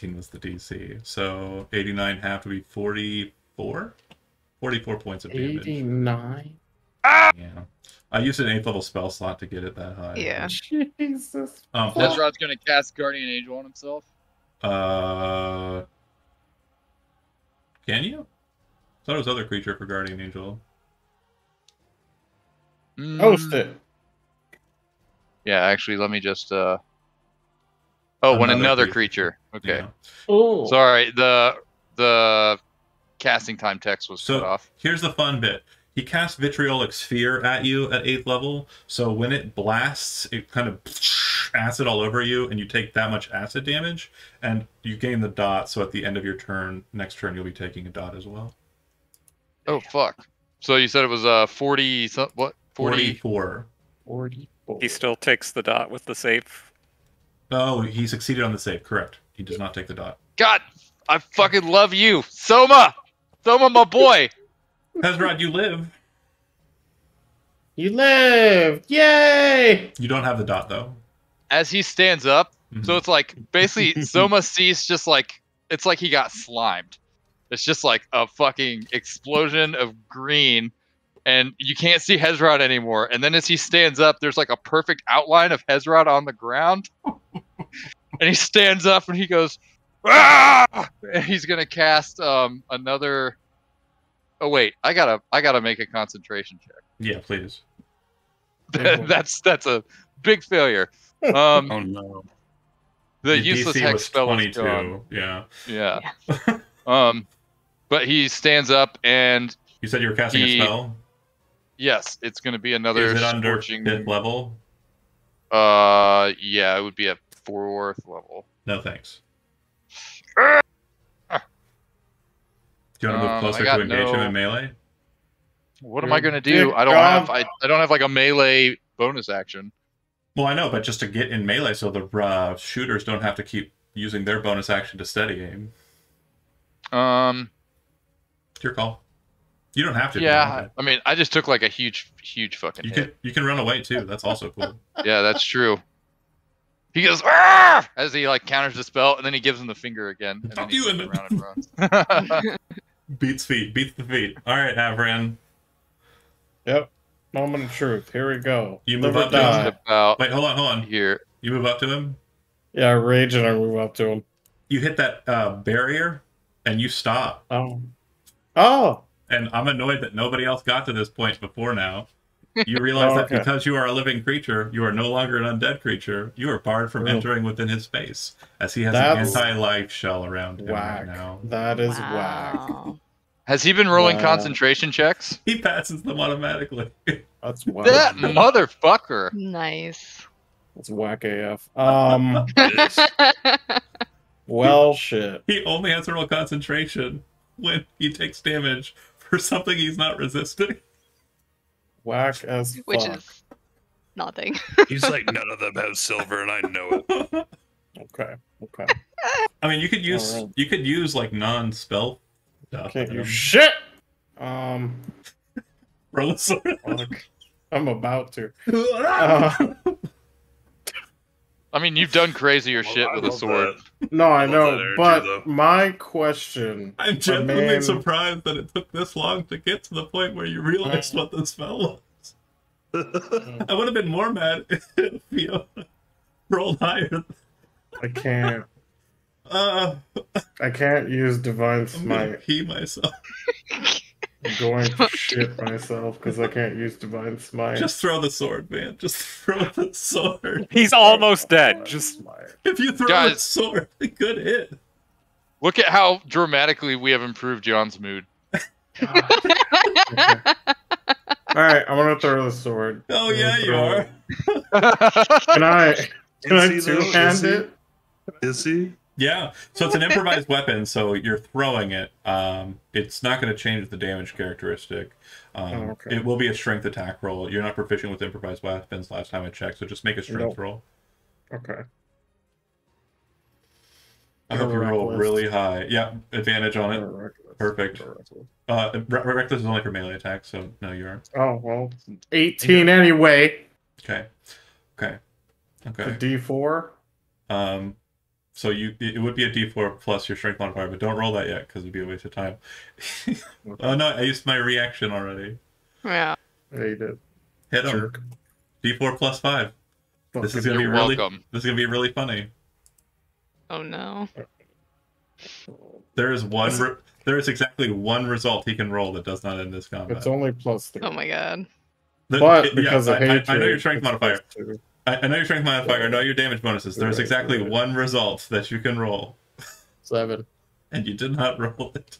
was the DC. So 89 have to be 44? 44 points of damage. 89. Yeah. I used an 8th level spell slot to get it that high. Yeah. Jesus. Hezrod's gonna cast Guardian Angel on himself. Can you? I thought it was other creature for Guardian Angel. Host it. Yeah, actually, let me just. Oh, when another creature. Okay. Yeah. Oh. Sorry, the casting time text was cut off. Here's the fun bit. He casts Vitriolic Sphere at you at 8th level, so when it blasts, it kind of acid all over you, and you take that much acid damage, and you gain the dot, so at the end of your turn, next turn, you'll be taking a dot as well. Oh, fuck. So you said it was 40... What? 44. 44. He still takes the dot with the save. Oh, he succeeded on the save, correct. He does not take the dot. God, I fucking love you. Soma! Soma, my boy! Hezrod, you live. You live! Yay! You don't have the dot, though. As he stands up, so it's like, basically, Soma sees just like, it's like he got slimed. It's just like a fucking explosion of green, and you can't see Hezrod anymore. And then as he stands up, there's like a perfect outline of Hezrod on the ground. And he stands up and he goes, "Ah!" And he's gonna cast another. Oh wait, I gotta make a concentration check. Yeah, please. That's a big failure. Oh no. Your The useless DC hex was spell 22. was gone. Yeah. Yeah. But he stands up and You said you were casting a spell? yes, it's gonna be another Is it under scorching 5th level? Yeah, it would be at 4th level. No thanks. Do you want to move closer to engage him in melee? What am I gonna do? I don't have like a melee bonus action. Well, I know, but just to get in melee so the shooters don't have to keep using their bonus action to steady aim. It's your call. You don't have to. Yeah, I mean, I just took like a huge fucking hit. You can run away too. That's also cool. Yeah, that's true. He goes "Arr!" As he like counters the spell, and then he gives him the finger again, and then he turns around and runs. Beats the feet. All right, Havran. Yep. Moment of truth. Here we go. You move up to him. Wait, hold on. Here. You move up to him? Yeah, I rage and I move up to him. You hit that barrier, and you stop. Oh. Oh! And I'm annoyed that nobody else got to this point before now. You realize that because you are a living creature, you are no longer an undead creature. You are barred from entering within his space, as he has an anti-life shell around him right now. That is whack. Has he been rolling concentration checks? He passes them automatically. That's whack. That motherfucker. Nice. That's whack AF. Well, shit. He only has to roll concentration when he takes damage for something he's not resisting. Whack as fuck. Which is nothing. He's like, none of them have silver, and I know it. Okay. I mean, you could use like non-spell stuff. Can't use shit. Roll a sword. I'm about to. I mean, you've done crazier shit with a sword. No, I know, but my question... I'm genuinely surprised that it took this long to get to the point where you realized what the spell was. I would have been more mad if you rolled higher. I can't. I can't use Divine Smite. I'm gonna pee myself. I'm going to shit myself because I can't use Divine Smite. Just throw the sword, man. Just throw the sword. He's almost dead. Just if you throw the sword, good hit. Look at how dramatically we have improved John's mood. Okay. Alright, I'm gonna throw the sword. Oh yeah, you are. Can I two-hand it? Is he? Yeah, so it's an improvised weapon, so you're throwing it. It's not going to change the damage characteristic. It will be a strength attack roll. You're not proficient with improvised weapons last time I checked, so just make a strength roll. Okay. I hope you roll really high. Yeah, advantage on it. Perfect. Reckless is only for melee attacks, so no, you aren't. Oh, well, 18 anyway. Okay. A D4? So it would be a D4 plus your strength modifier, but don't roll that yet because it'd be a waste of time. Oh no, I used my reaction already. Yeah. Yeah, you did. Hit him. Jerk. D4 plus 5. This is Fucking gonna be You're really. welcome. This is gonna be really funny. Oh no. There is one. There is exactly one result he can roll that does not end this combat. It's only +3. Oh my god. But because of hatred, I know your strength it's modifier. +2. I know your strength modifier. I know your damage bonuses. There's exactly one result that you can roll, 7. and you did not roll it.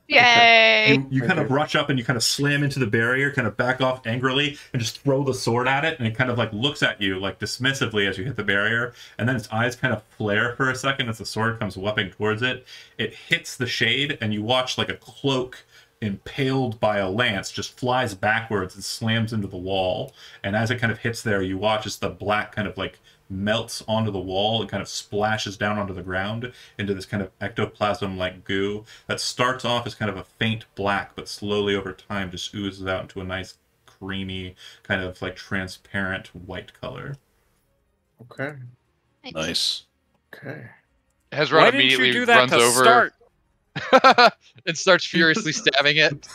Yay! You kind of rush up and you kind of slam into the barrier, kind of back off angrily, and just throw the sword at it, and it kind of like looks at you like dismissively as you hit the barrier, and then its eyes kind of flare for a second as the sword comes whipping towards it. It hits the shade, and you watch like a cloak impaled by a lance just flies backwards and slams into the wall. And as it kind of hits there, you watch as the black kind of like melts onto the wall and kind of splashes down onto the ground into this kind of ectoplasm like goo that starts off as kind of a faint black, but slowly over time just oozes out into a nice creamy kind of like transparent white color. Okay. Nice. Okay. Hezron Why didn't immediately you do that runs to over start? and starts furiously stabbing it.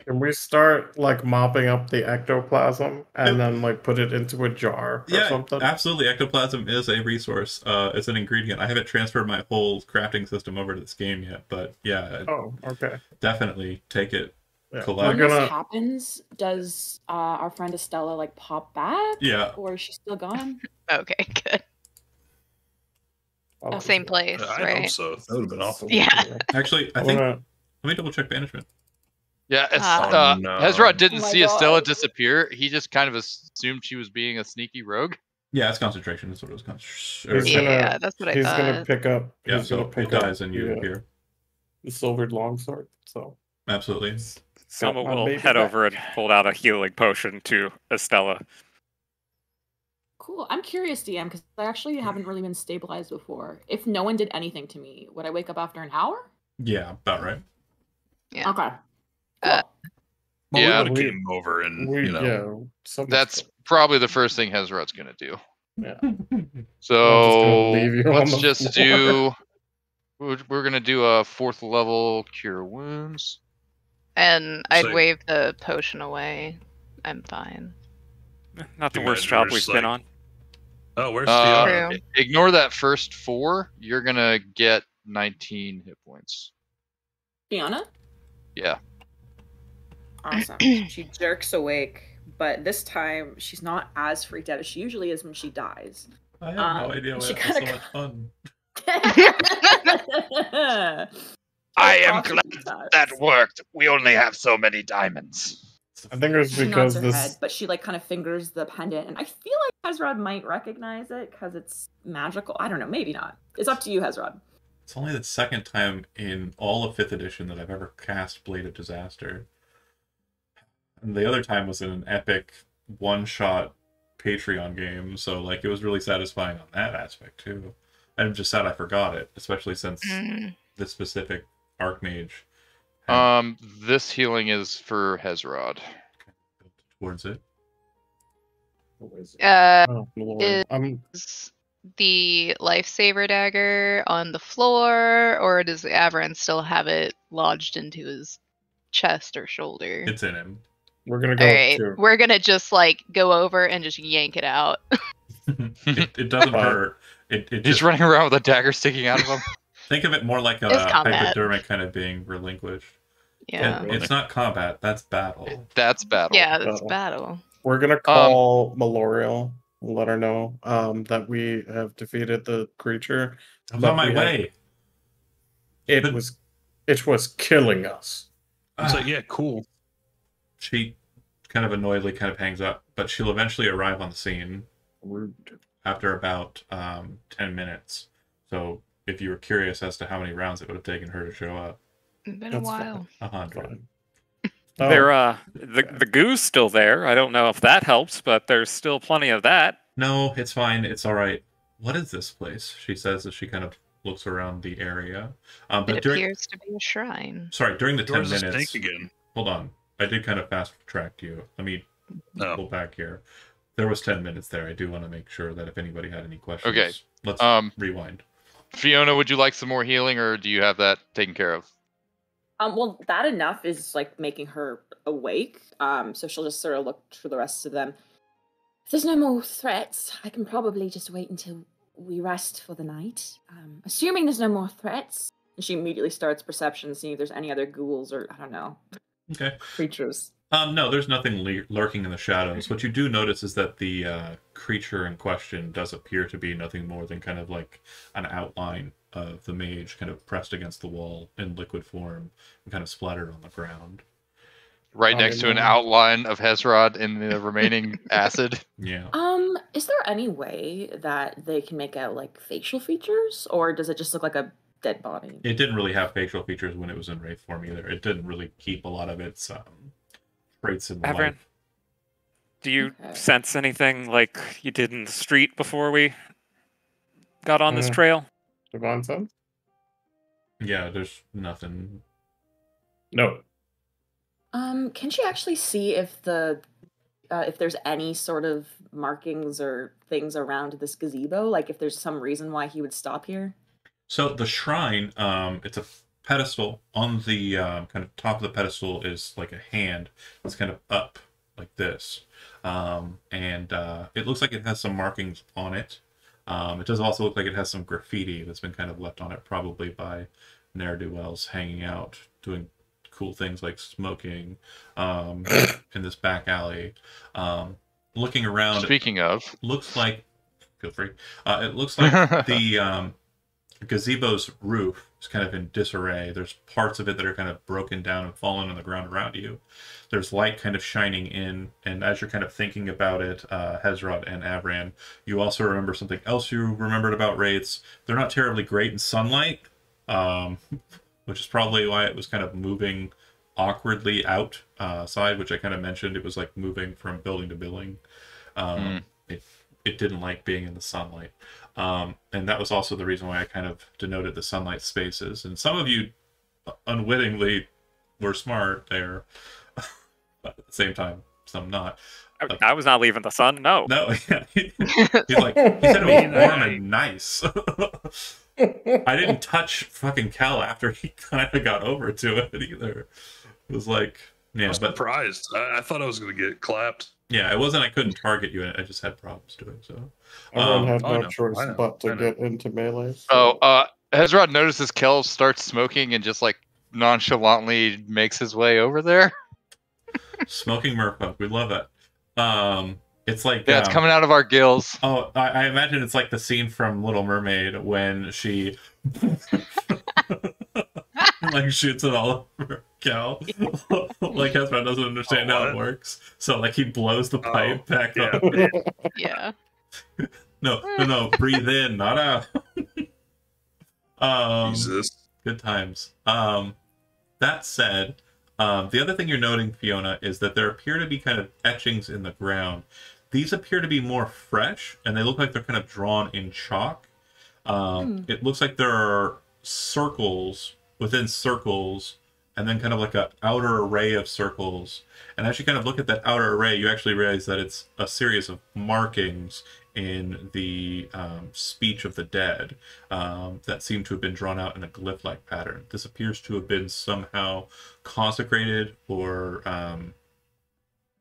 Can we start like mopping up the ectoplasm and then like put it into a jar or something? Absolutely. Ectoplasm is a resource. It's an ingredient. I haven't transferred my whole crafting system over to this game yet, but yeah, Oh, okay. definitely take it. Yeah. Collect. We're When gonna. this happens, does our friend Estella like pop back? Yeah. Or is she still gone? Okay, good. I'll Same place, I hope right? so. That would have been awful. Yeah. Actually, I I'm think gonna- let me double check banishment. Yeah, Oh, no. Hezron didn't Oh my see Estella God. disappear. He just kind of assumed she was being a sneaky rogue. Yeah, it's concentration. That's what it was. He's Yeah, gonna- that's what I He's thought. gonna pick up. Yeah, He's gonna so pick it up dies and you appear. the silvered longsword. So Absolutely. Selma got my will baby head back. over and pull out a healing potion to Estella. Cool. I'm curious, DM, because I actually haven't really been stabilized before. If no one did anything to me, would I wake up after an hour? Yeah, about right. Yeah. Okay. Uh, Well, Yeah. we would We- have came over and, we you know. yeah. Someone's That's gonna- probably the first thing Hezron's gonna do. yeah. So leave you on let's the just floor. do. We're gonna do a 4th level cure wounds. And I'd So- wave the potion away. I'm fine. Not the You worst imagine job we're we've just been like- on. Oh, where's True. Fiona? Ignore that first 4. You're gonna get 19 hit points. Fiona? Yeah. Awesome. She jerks awake, but this time she's not as freaked out as she usually is when she dies. I have no idea why she that was so kinda much fun. I am Awesome glad times. that worked. We only have so many diamonds. I think it was She because nods her head, this. but she like kind of fingers the pendant, and I feel like Hezrod might recognize it because it's magical. I don't know, maybe not. It's up to you, Hezrod. It's only the second time in all of 5th edition that I've ever cast Blade of Disaster. And the other time was in an epic one-shot Patreon game, so like it was really satisfying on that aspect too. I'm just sad I forgot it, especially since Mm. this specific Archmage had This healing is for Hezrod. built towards it. Oh, Lord. Is the lifesaver dagger on the floor, or does Averin still have it lodged into his chest or shoulder? It's in him. We're gonna go All right, to. we're gonna just like go over and just yank it out. It doesn't Fine. hurt. It He's just, running around with a dagger sticking out of him. think of it more like a It's combat. hypodermic kind of being relinquished. Yeah, It's not combat, that's battle. That's battle. yeah, that's Battle. battle. We're gonna call Malorial. Let her know that we have defeated the creature. I'm But on my we have- way. It But- was killing us. It's like, yeah, cool. She kind of annoyedly kind of hangs up, but she'll eventually arrive on the scene Rude. after about 10 minutes. So if you were curious as to how many rounds it would have taken her to show up, It's been a That's while. 100. Fine. The goo's still there. I don't know if that helps, but there's still plenty of that. No, it's fine. It's all right. What is this place? She says as she kind of looks around the area. But It appears to be a shrine. during the 10 Doors is minutes. snake again. Hold on. I did kind of fast track you. Let me No. pull back here. There was 10 minutes there. I do want to make sure that if anybody had any questions, Okay. let's rewind. Fiona, would you like some more healing, or do you have that taken care of? Well, that enough is like making her awake. So she'll just sort of look for the rest of them. If there's no more threats, I can probably just wait until we rest for the night. Assuming there's no more threats. And she immediately starts perception, seeing if there's any other ghouls or, I don't know, Okay. creatures. No, there's nothing lurking in the shadows. What you do notice is that the creature in question does appear to be nothing more than kind of like an outline of the mage kind of pressed against the wall in liquid form and kind of splattered on the ground. Right next to an outline of Hezrod in the remaining acid. Yeah. Is there any way that they can make out like facial features, or does it just look like a dead body? It didn't really have facial features when it was in wraith form either. It didn't really keep a lot of its traits in Avrin, life. do you sense anything like you did in the street before we got on this trail? Devon sense? Yeah, there's nothing. No. Can she actually see if if there's any sort of markings or things around this gazebo? Like if there's some reason why he would stop here? So the shrine, it's a pedestal. On the kind of top of the pedestal is like a hand that's kind of up like this. And it looks like it has some markings on it. It does also look like it has some graffiti that's been kind of left on it, probably by ne'er-do-wells hanging out, doing cool things like smoking in this back alley. Looking around, Speaking of, looks like, feel free. It looks like the gazebo's roof is kind of in disarray. There's parts of it that are kind of broken down and fallen on the ground around you. There's light kind of shining in, and as you're kind of thinking about it, Hezrod and Avran, you also remember something else you remembered about wraiths. They're not terribly great in sunlight, which is probably why it was kind of moving awkwardly outside, which I kind of mentioned. It was like moving from building to building. It didn't like being in the sunlight. And that was also the reason why I kind of denoted the sunlight spaces. And some of you unwittingly were smart there, but at the same time, some not. I was not leaving the sun, no. No, yeah. He's like, he said it was warm and nice. I didn't touch fucking Cal after he kind of got over to it either. It was like, yeah, I was surprised. I thought I was going to get clapped. Yeah, it wasn't I couldn't target you. I just had problems doing so. Everyone had no no, choice I know, but I to know. get into melee. So. Hezrod notices Kel starts smoking and just like nonchalantly makes his way over there. Smoking merfolk, we love it. It's like Yeah, it's coming out of our gills. Oh, I imagine it's like the scene from Little Mermaid when she like shoots it all over Cal. Like Hezron doesn't understand how it works, so like he blows the pipe back up. Yeah. No, breathe in, not out. Jesus. Good times. That said, the other thing you're noting, Fiona, is that there appear to be kind of etchings in the ground. These appear to be more fresh, and they look like they're kind of drawn in chalk. It looks like there are circles within circles, and then kind of like an outer array of circles. And as you kind of look at that outer array, you actually realize that it's a series of markings in the speech of the dead that seem to have been drawn out in a glyph-like pattern. This appears to have been somehow consecrated, or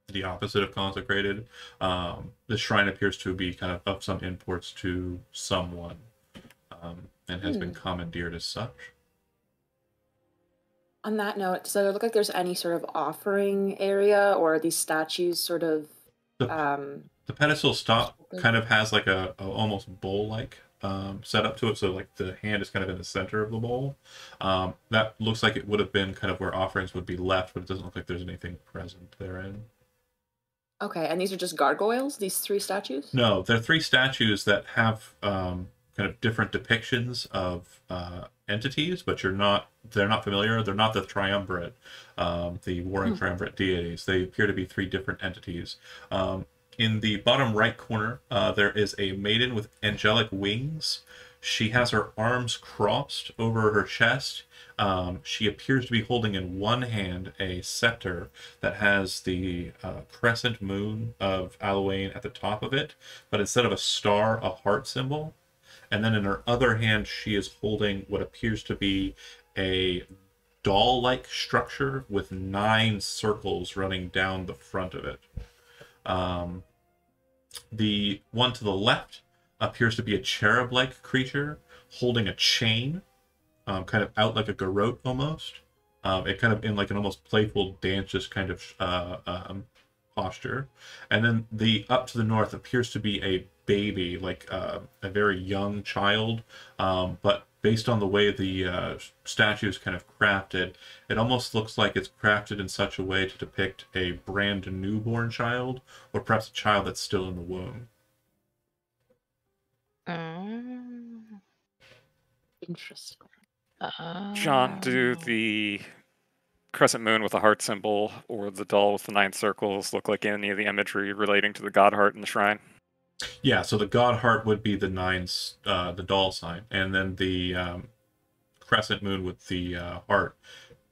the opposite of consecrated. This shrine appears to be kind of some imports to someone, and has been commandeered as such. On that note, does it look like there's any sort of offering area, or are these statues sort of The pedestal kind of has like a almost bowl-like setup to it, so like the hand is kind of in the center of the bowl. That looks like it would have been kind of where offerings would be left, but it doesn't look like there's anything present therein. Okay, and these are just gargoyles, these three statues? No, they're three statues that have kind of different depictions of entities, but they're not familiar. They're not the triumvirate, the warring triumvirate deities. They appear to be three different entities. In the bottom right corner, there is a maiden with angelic wings. She has her arms crossed over her chest. She appears to be holding in one hand a scepter that has the crescent moon of Alwyn at the top of it, but instead of a star, a heart symbol. And then in her other hand, she is holding what appears to be a doll-like structure with 9 circles running down the front of it. The one to the left appears to be a cherub-like creature holding a chain, kind of out like a garrote almost. It kind of in like an almost playful dance kind of posture. And then the up to the north appears to be a baby, like a very young child, but based on the way the statue is kind of crafted, it almost looks like it's crafted in such a way to depict a brand newborn child, or perhaps a child that's still in the womb. Interesting. John, do the crescent moon with the heart symbol or the doll with the 9 circles look like any of the imagery relating to the god heart in the shrine? Yeah, so the god heart would be the 9, the doll sign, and then the crescent moon with the heart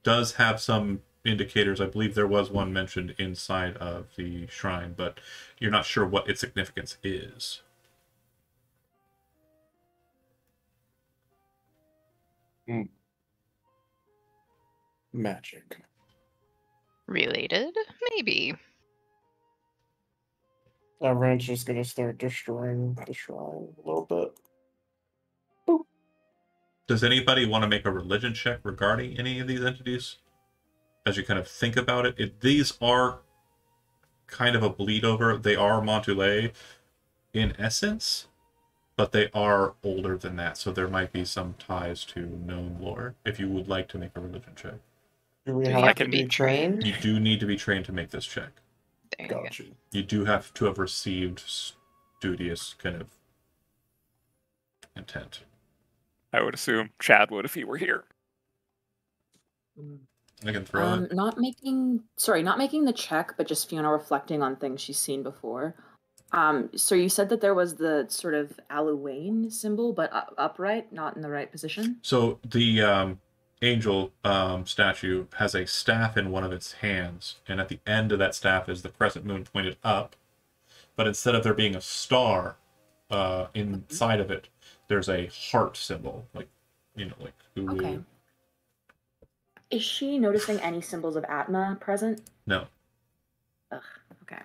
does have some indicators. I believe there was one mentioned inside of the shrine, but you're not sure what its significance is. Magic. Related? Maybe. Everyone's just gonna start destroying the shrine a little bit. Does anybody want to make a religion check regarding any of these entities? As you kind of think about it, these are kind of a bleed over. They are Montoulet in essence, but they are older than that, so there might be some ties to known lore, if you would like to make a religion check. Do we Do we have have to to be be trained? You do need to be trained to make this check. There you go. Gotcha. You do have to have received studious kind of intent. I would assume Chad would if he were here. I can throw it. Not making the check, but just Fiona reflecting on things she's seen before. So you said that there was the sort of Alwyn symbol, but upright, not in the right position. So the angel statue has a staff in one of its hands, and at the end of that staff is the crescent moon pointed up, but instead of there being a star inside of it, there's a heart symbol, like ooh. Okay. Is she noticing any symbols of Atma present? No. Ugh. Okay.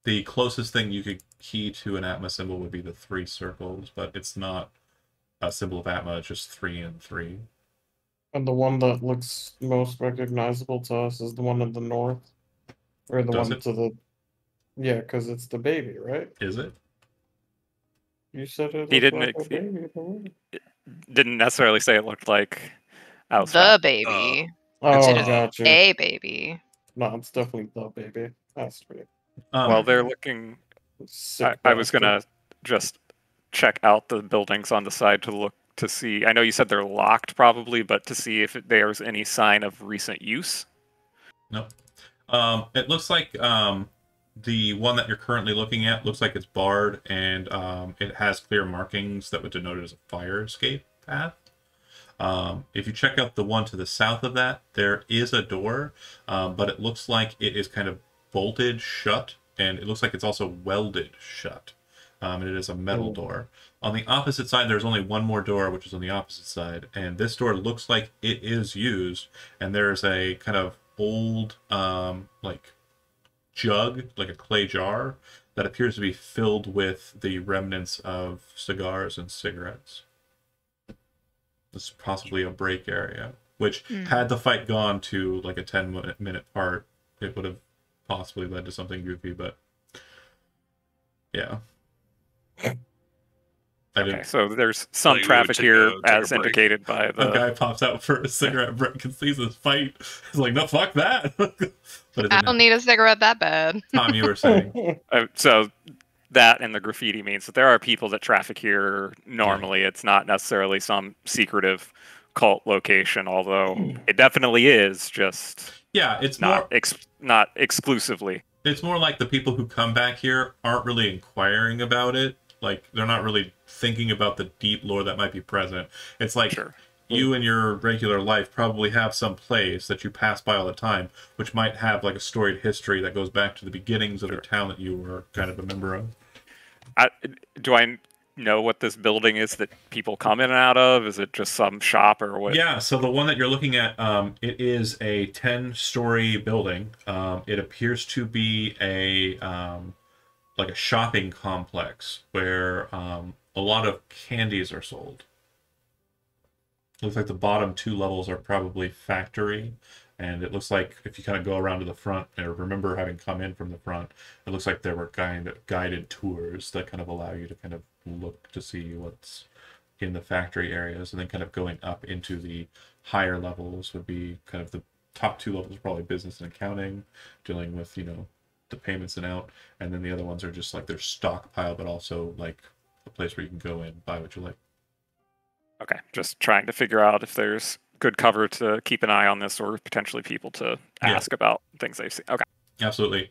The closest thing you could key to an Atma symbol would be the 3 circles, but it's not a symbol of Atma, it's just 3 and 3. And the one that looks most recognizable to us is the one in the north, or the Does one it? to the. Yeah, because it's the baby, right? Is it? You said it. He looked didn't like a baby, didn't you? Didn't necessarily say it looked like The outside. baby. Oh, It is gotcha. a baby. No, it's definitely the baby. Has to be. Well, they're looking. Sick I was bastard. gonna just check out the buildings on the side to look to see. I know you said they're locked, probably, but to see if there's any sign of recent use. Nope. It looks like the one that you're currently looking at looks like it's barred, and it has clear markings that would denote it as a fire escape path. If you check out the one to the south of that, there is a door, but it looks like it is kind of bolted shut, and it looks like it's also welded shut. And it is a metal door. On the opposite side, there's only one more door, which is on the opposite side, and this door looks like it is used, and there's a kind of old, like, jug, like a clay jar, that appears to be filled with the remnants of cigars and cigarettes. This is possibly a break area, which, had the fight gone to, like, a 10-minute part, it would have possibly led to something goofy, but yeah. Okay, so there's some Like, we traffic would here, take a as break. indicated by A the. guy pops out for a cigarette break and sees this fight. He's like, no, fuck that. But it I didn't don't need a cigarette that bad. Tom, you were saying. So that and the graffiti means that there are people that traffic here normally. It's not necessarily some secretive cult location, although it definitely is. Just Yeah, it's not more not exclusively. it's more like the people who come back here aren't really inquiring about it. like they're not really thinking about the deep lore that might be present. It's like Sure. you in your regular life probably have some place that you pass by all the time, which might have like a storied history that goes back to the beginnings of the town that you were kind of a member of. Do I know what this building is that people come in and out of? Is it just some shop or what? Yeah, so the one that you're looking at, it is a 10-story building. It appears to be a like a shopping complex where a lot of candies are sold. Looks like the bottom 2 levels are probably factory, and it looks like if you kind of go around to the front, or remember having come in from the front, it looks like there were guided tours that kind of allow you to kind of look to see what's in the factory areas, and then kind of going up into the higher levels would be kind of the top 2 levels, probably business and accounting, dealing with, you know, the payments and out, and then the other ones are just like their stockpile, but also like a place where you can go in, buy what you like. Okay, just trying to figure out if there's good cover to keep an eye on this, or potentially people to ask about things they've seen. Okay. Absolutely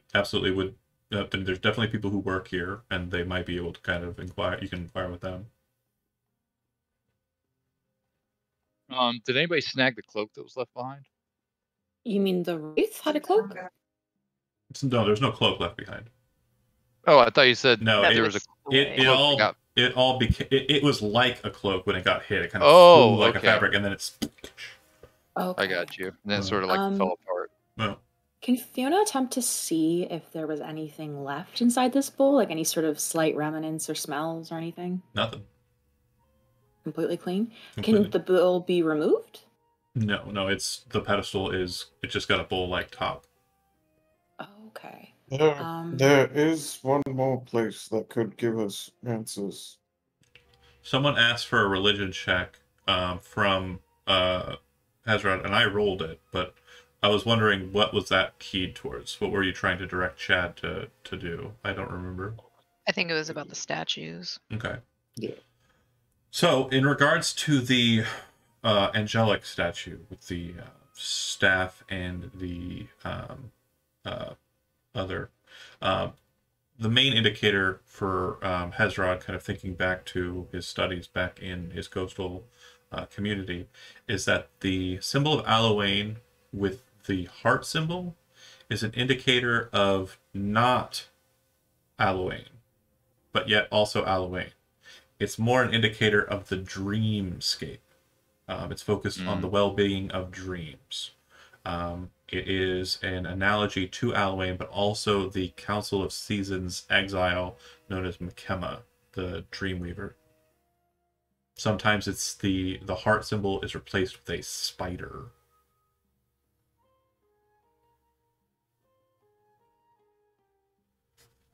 would. There's definitely people who work here, and they might be able to kind of inquire. You can inquire with them. Did anybody snag the cloak that was left behind? You mean the wraith had a cloak? No, there's no cloak left behind. Oh, I thought you said No, there was a. It was like a cloak when it got hit. It kind of flew like a fabric, and then it's. Okay. I got you. And then it sort of like fell apart. No. Can Fiona attempt to see if there was anything left inside this bowl, like any sort of slight remnants or smells or anything? Nothing. Completely clean. Completely. Can the bowl be removed? No. It's the pedestal is. It just got a bowl-like top. Okay. There is one more place that could give us answers. Someone asked for a religion check from Hezrod, and I rolled it, but I was wondering what was that keyed towards? What were you trying to direct Chad to do? I don't remember. I think it was about the statues. Okay. Yeah. So, in regards to the angelic statue with the staff and the other, the main indicator for Hezrod, kind of thinking back to his studies back in his coastal community, is that the symbol of Alawain with the heart symbol is an indicator of not Alawain, but yet also Alawain. It's more an indicator of the dreamscape. It's focused on the well-being of dreams. It is an analogy to Alawain, but also the Council of Seasons exile known as Makema, the Dreamweaver. Sometimes it's the heart symbol is replaced with a spider.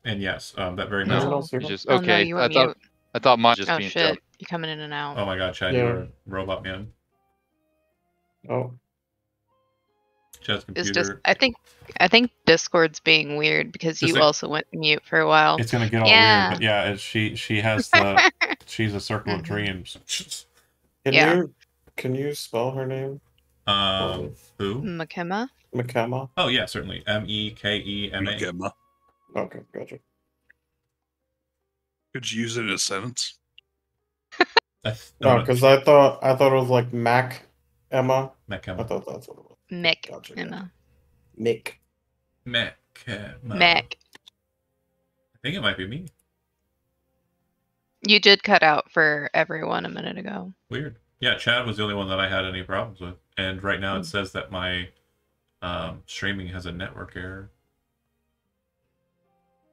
And yes, that very much. No. It's just Oh, no, okay. you were I thought mine just Oh being shit! jumped. You're coming in and out. Oh my god, Chad, Yeah. you're a robot man. Oh, Chad's It's computer. just I think Discord's being weird because Just you like- also went mute for a while. It's gonna get all Yeah. weird, but yeah, she has the she's a circle of Mhm. dreams. Yeah. Can you spell her name? Who? Makema? Makema? Oh yeah, certainly. Mekema. Gemma. Okay, gotcha. Could you use it in a sentence? No, because I thought it was like Mac Emma. I Mekema. thought that's what it was. Mick. Gotcha. Emma. Mick. Mekema. Mac. I think it might be me. You did cut out for everyone a minute ago. Weird. Yeah, Chad was the only one that I had any problems with, and right now it says that my streaming has a network error.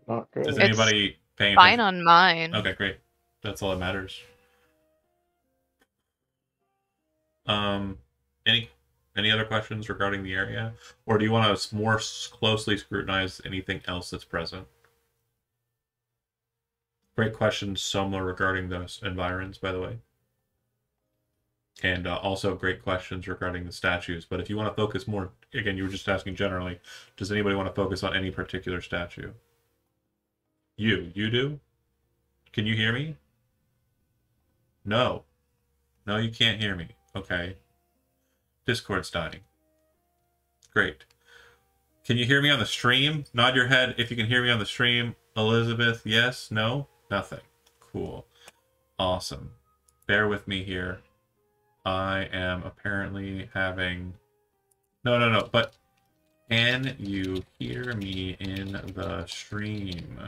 Not good. Is It's anybody paying Fine attention? on mine. Okay, great. That's all that matters. Any other questions regarding the area, or do you want to more closely scrutinize anything else that's present? Great question, Soma, regarding those environs, by the way, and also great questions regarding the statues. But if you want to focus more, again, you were just asking generally. Does anybody want to focus on any particular statue? You do? Can you hear me? No, you can't hear me. Okay. Discord's dying. Great. Can you hear me on the stream? Nod your head if you can hear me on the stream. Elizabeth, yes? No? Nothing. Cool. Awesome. Bear with me here. I am apparently having... No. But can you hear me in the stream?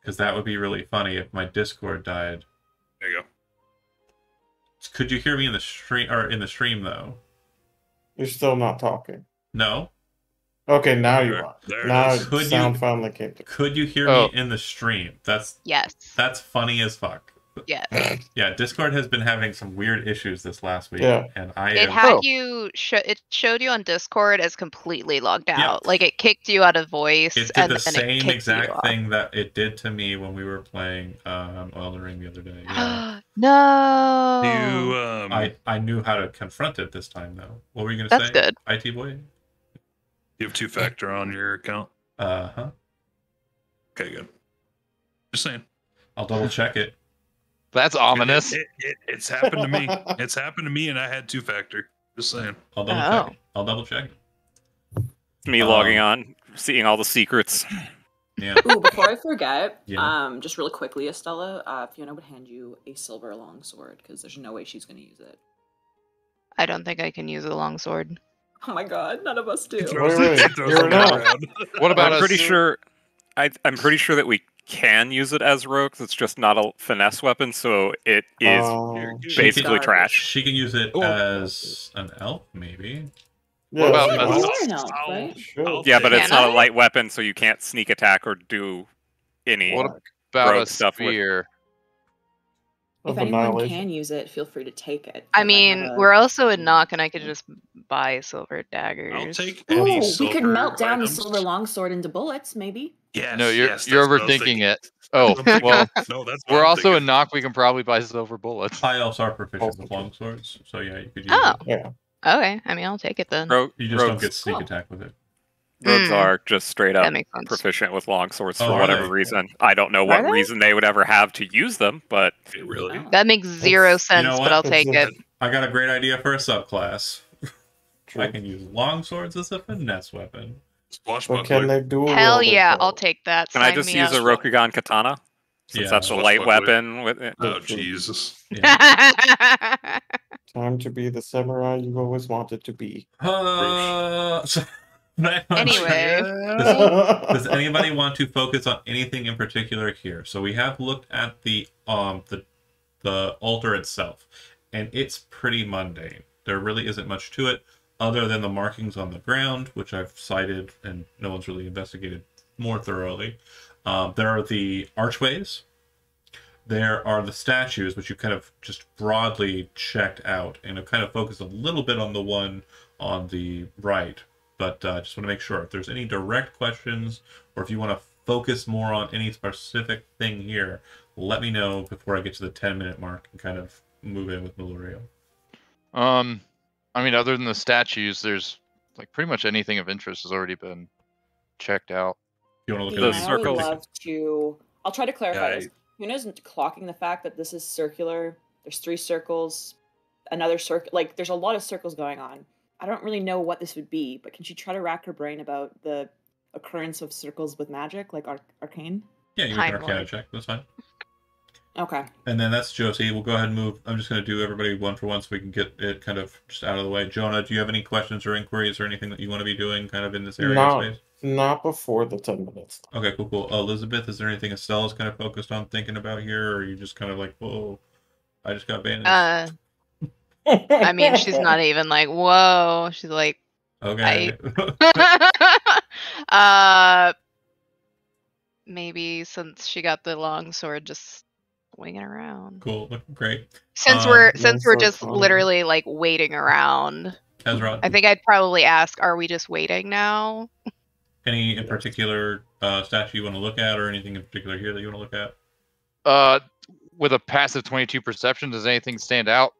Because that would be really funny if my Discord died. There you go. Could you hear me in the stream, or in the stream though? You're still not talking. No. Okay, now you There- are. there it Now is. Could sound you- finally came to. Could you hear Oh. me in the stream? That's Yes. funny as fuck. Yes. Yeah, Discord has been having some weird issues this last week, Yeah. and I It am. had you. It showed you on Discord as completely logged Yeah. out. Like it kicked you out of voice. It did and the then it same kicked you exact off. thing that it did to me when we were playing Elden Ring the other day. Yeah. No. You I knew how to confront it this time though. What were you gonna That's say? good. IT boy. you have two-factor on your account. Huh. Okay, good. Just saying. I'll double check it. That's ominous. It's happened to me. It's happened to me, and I had two-factor. Just saying. I'll double check it. I'll double check it. It's me logging on, seeing all the secrets. Yeah. Ooh, before I forget, Yeah. just really quickly, Estella, Fiona would hand you a silver longsword because there's no way she's going to use it. I don't think I can use a longsword. Oh my god, none of us do. He throws Wait, it- he throws you're it not. around. What about I'm us? pretty sure. I'm pretty sure that we can use it as rogues. It's just not a finesse weapon, so it is Oh. basically Garbage. trash. She can use it Oh. as an elf, maybe. Yeah, about well, us? You are an elf, right? sure. Yeah, but it's Can not I? a light weapon, so you can't sneak attack or do any. What about rogue a stuff with- spear? If Of anyone annihilation. can use it, feel free to take it. I 'cause mean, have a- we're also in Knock, and I could just buy silver daggers. I'll take Ooh, any we could silver melt down the items. silver longsword into bullets, maybe. Yes, No, you're yes, you're that's what I was overthinking thinking. it. Oh, That's what I'm well, thinking. No, that's what we're I'm also thinking. in Knock. We can probably buy silver bullets. High elves are proficient with Okay. longswords, so yeah, you could use Oh. it. Yeah. Okay, I mean, I'll take it then. You just don't rogues, get sneak Cool. attack with it. rogues Mm. are just straight up That makes sense. proficient with longswords Oh, for are whatever they? reason. I don't know what they? reason they would ever have to use them, but Hey, really? Oh. That makes zero That's- sense, you know but what? I'll It's take a- it. I got a great idea for a subclass. True. I can use longswords as a finesse weapon. But Swashbuckler. can they do Hell wield it, yeah, though? I'll take that. can I Sign just me use a up. Rokugan katana? Since Yeah. that's a light Swashbuckler. weapon. With it. Oh, Jesus. Yeah. Time to be the samurai you always wanted to be. So, Anyway. does anybody want to focus on anything in particular here? So we have looked at the altar itself, and it's pretty mundane. There really isn't much to it other than the markings on the ground, which I've cited and no one's really investigated more thoroughly. There are the archways. There are the statues, which you kind of just broadly checked out, and I've kind of focused a little bit on the one on the right. But I just want to make sure if there's any direct questions, or if you want to focus more on any specific thing here, let me know before I get to the 10-minute mark and kind of move in with Melurio. I mean, other than the statues, there's like pretty much anything of interest has already been checked out. You want to The look Yeah, at I would circles. love to. I'll try to clarify Yeah, this. Yuna's clocking the fact that this is circular. There's 3 circles, another circle. Like, there's a lot of circles going on. I don't really know what this would be, but can she try to rack her brain about the occurrence of circles with magic, like arcane? Yeah, you make an Time Arcana Lord. check. That's fine. Okay. And then that's Josie. We'll go ahead and move. I'm just going to do everybody one for one so we can get it kind of just out of the way. Jonah, do you have any questions or inquiries or anything that you want to be doing kind of in this area No. of space? Not before the 10 minutes. Okay, cool. Elizabeth, is there anything Estella's kind of focused on thinking about here, or are you just kind of like, whoa, I just got banished? I mean, she's not even like, whoa. She's like, Okay. maybe since she got the long sword, just swinging around. Cool. Looking great. Since Um, we're Longsword just combo. literally like waiting around, Ezra, I think I'd probably ask, are we just waiting now? any in particular statue you want to look at, or anything in particular here that you want to look at? With a passive 22 perception, does anything stand out?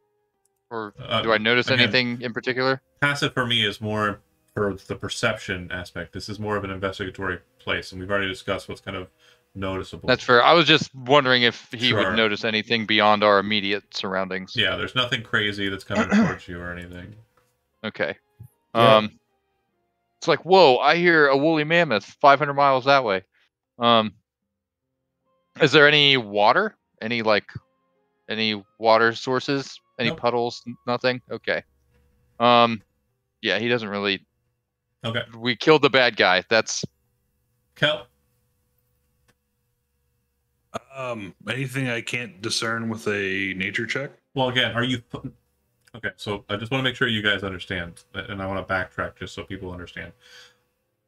Or do I notice again, anything in particular? Passive for me is more for the perception aspect. This is more of an investigatory place, and we've already discussed what's kind of noticeable. That's fair. I was just wondering if he Sure. would notice anything beyond our immediate surroundings. Yeah, there's nothing crazy that's coming towards you or anything. Okay. Yeah. It's like, whoa, I hear a woolly mammoth 500 miles that way. Is there any water? Any water sources? Any Nope. puddles? Nothing? Okay. Yeah, he doesn't really. Okay. We killed the bad guy. That's Kel. Anything I can't discern with a nature check? Well, again, are you... Okay, so I just want to make sure you guys understand, and I want to backtrack just so people understand.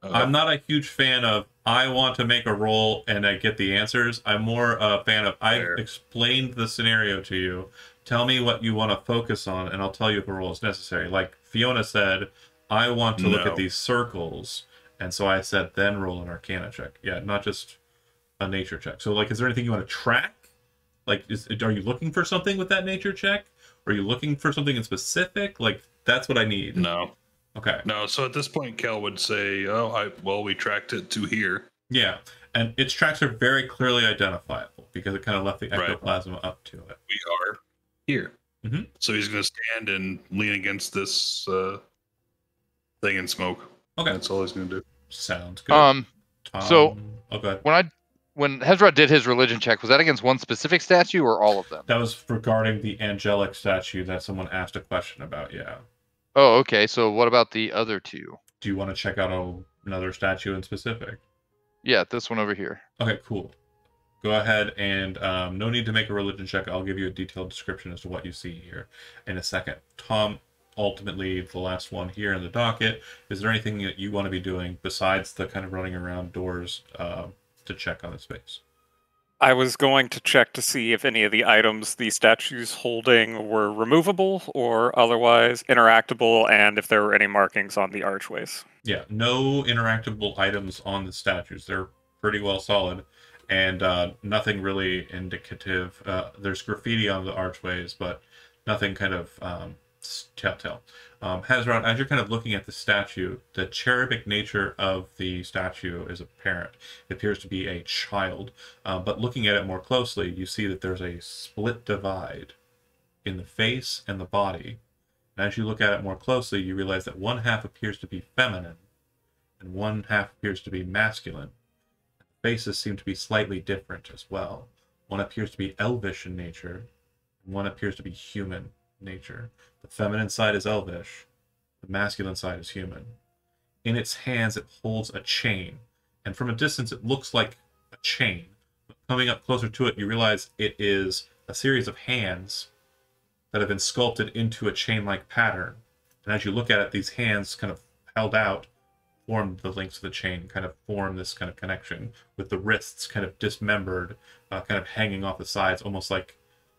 I'm not a huge fan of, I want to make a roll and I get the answers. I'm more a fan of, I've explained the scenario to you. Tell me what you want to focus on, and I'll tell you if a roll is necessary. Like Fiona said, I want to look at these circles, and so I said, then roll an Arcana check. Yeah, not just a nature check. So, like, is there anything you want to track? Like, are you looking for something with that nature check? Are you looking for something in specific? Like, that's what I need. No. Okay. No, so at this point, Kel would say, we tracked it to here. Yeah, and its tracks are very clearly identifiable because it kind of left the ectoplasm up to it. We are here. Mm-hmm. So he's going to stand and lean against this thing and smoke. Okay. That's all he's going to do. Sounds good. So, oh, go ahead. When Hezron did his religion check, was that against one specific statue or all of them? That was regarding the angelic statue that someone asked a question about, yeah. Oh, okay. So what about the other two? Do you want to check out another statue in specific? Yeah, this one over here. Okay, cool. Go ahead and no need to make a religion check. I'll give you a detailed description as to what you see here in a second. Tom, ultimately, the last one here in the docket, is there anything that you want to be doing besides the kind of running around doors to check on the space? I was going to check to see if any of the items the statue's holding were removable or otherwise interactable, and if there were any markings on the archways. Yeah, no interactable items on the statues. They're pretty well solid, and nothing really indicative. There's graffiti on the archways, but nothing kind of telltale. Hazrat, as you're kind of looking at the statue, the cherubic nature of the statue is apparent. It appears to be a child, but looking at it more closely, you see that there's a split divide in the face and the body. And as you look at it more closely, you realize that one half appears to be feminine, and one half appears to be masculine. The faces seem to be slightly different as well. One appears to be elvish in nature, and one appears to be human nature. The feminine side is elvish, the masculine side is human. In its hands it holds a chain, and from a distance it looks like a chain. But coming up closer to it, you realize it is a series of hands that have been sculpted into a chain-like pattern. And as you look at it, these hands kind of held out form the links of the chain, kind of form this kind of connection, with the wrists kind of dismembered, kind of hanging off the sides, almost like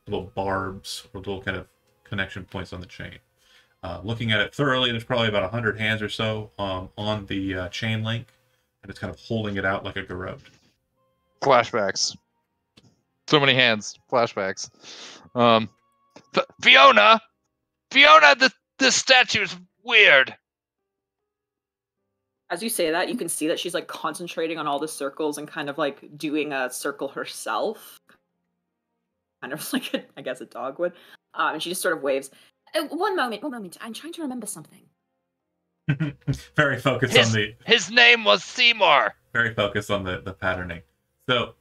little barbs or little kind of connection points on the chain. Looking at it thoroughly, there's probably about 100 hands or so on the chain link, and it's kind of holding it out like a garrote. Flashbacks. So many hands. Flashbacks. Fiona, this statue is weird. As you say that, you can see that she's like concentrating on all the circles and kind of like doing a circle herself, kind of like I guess a dog would. And she just sort of waves. One moment. I'm trying to remember something. Very focused on the... His name was Seymour. Very focused on the patterning. So,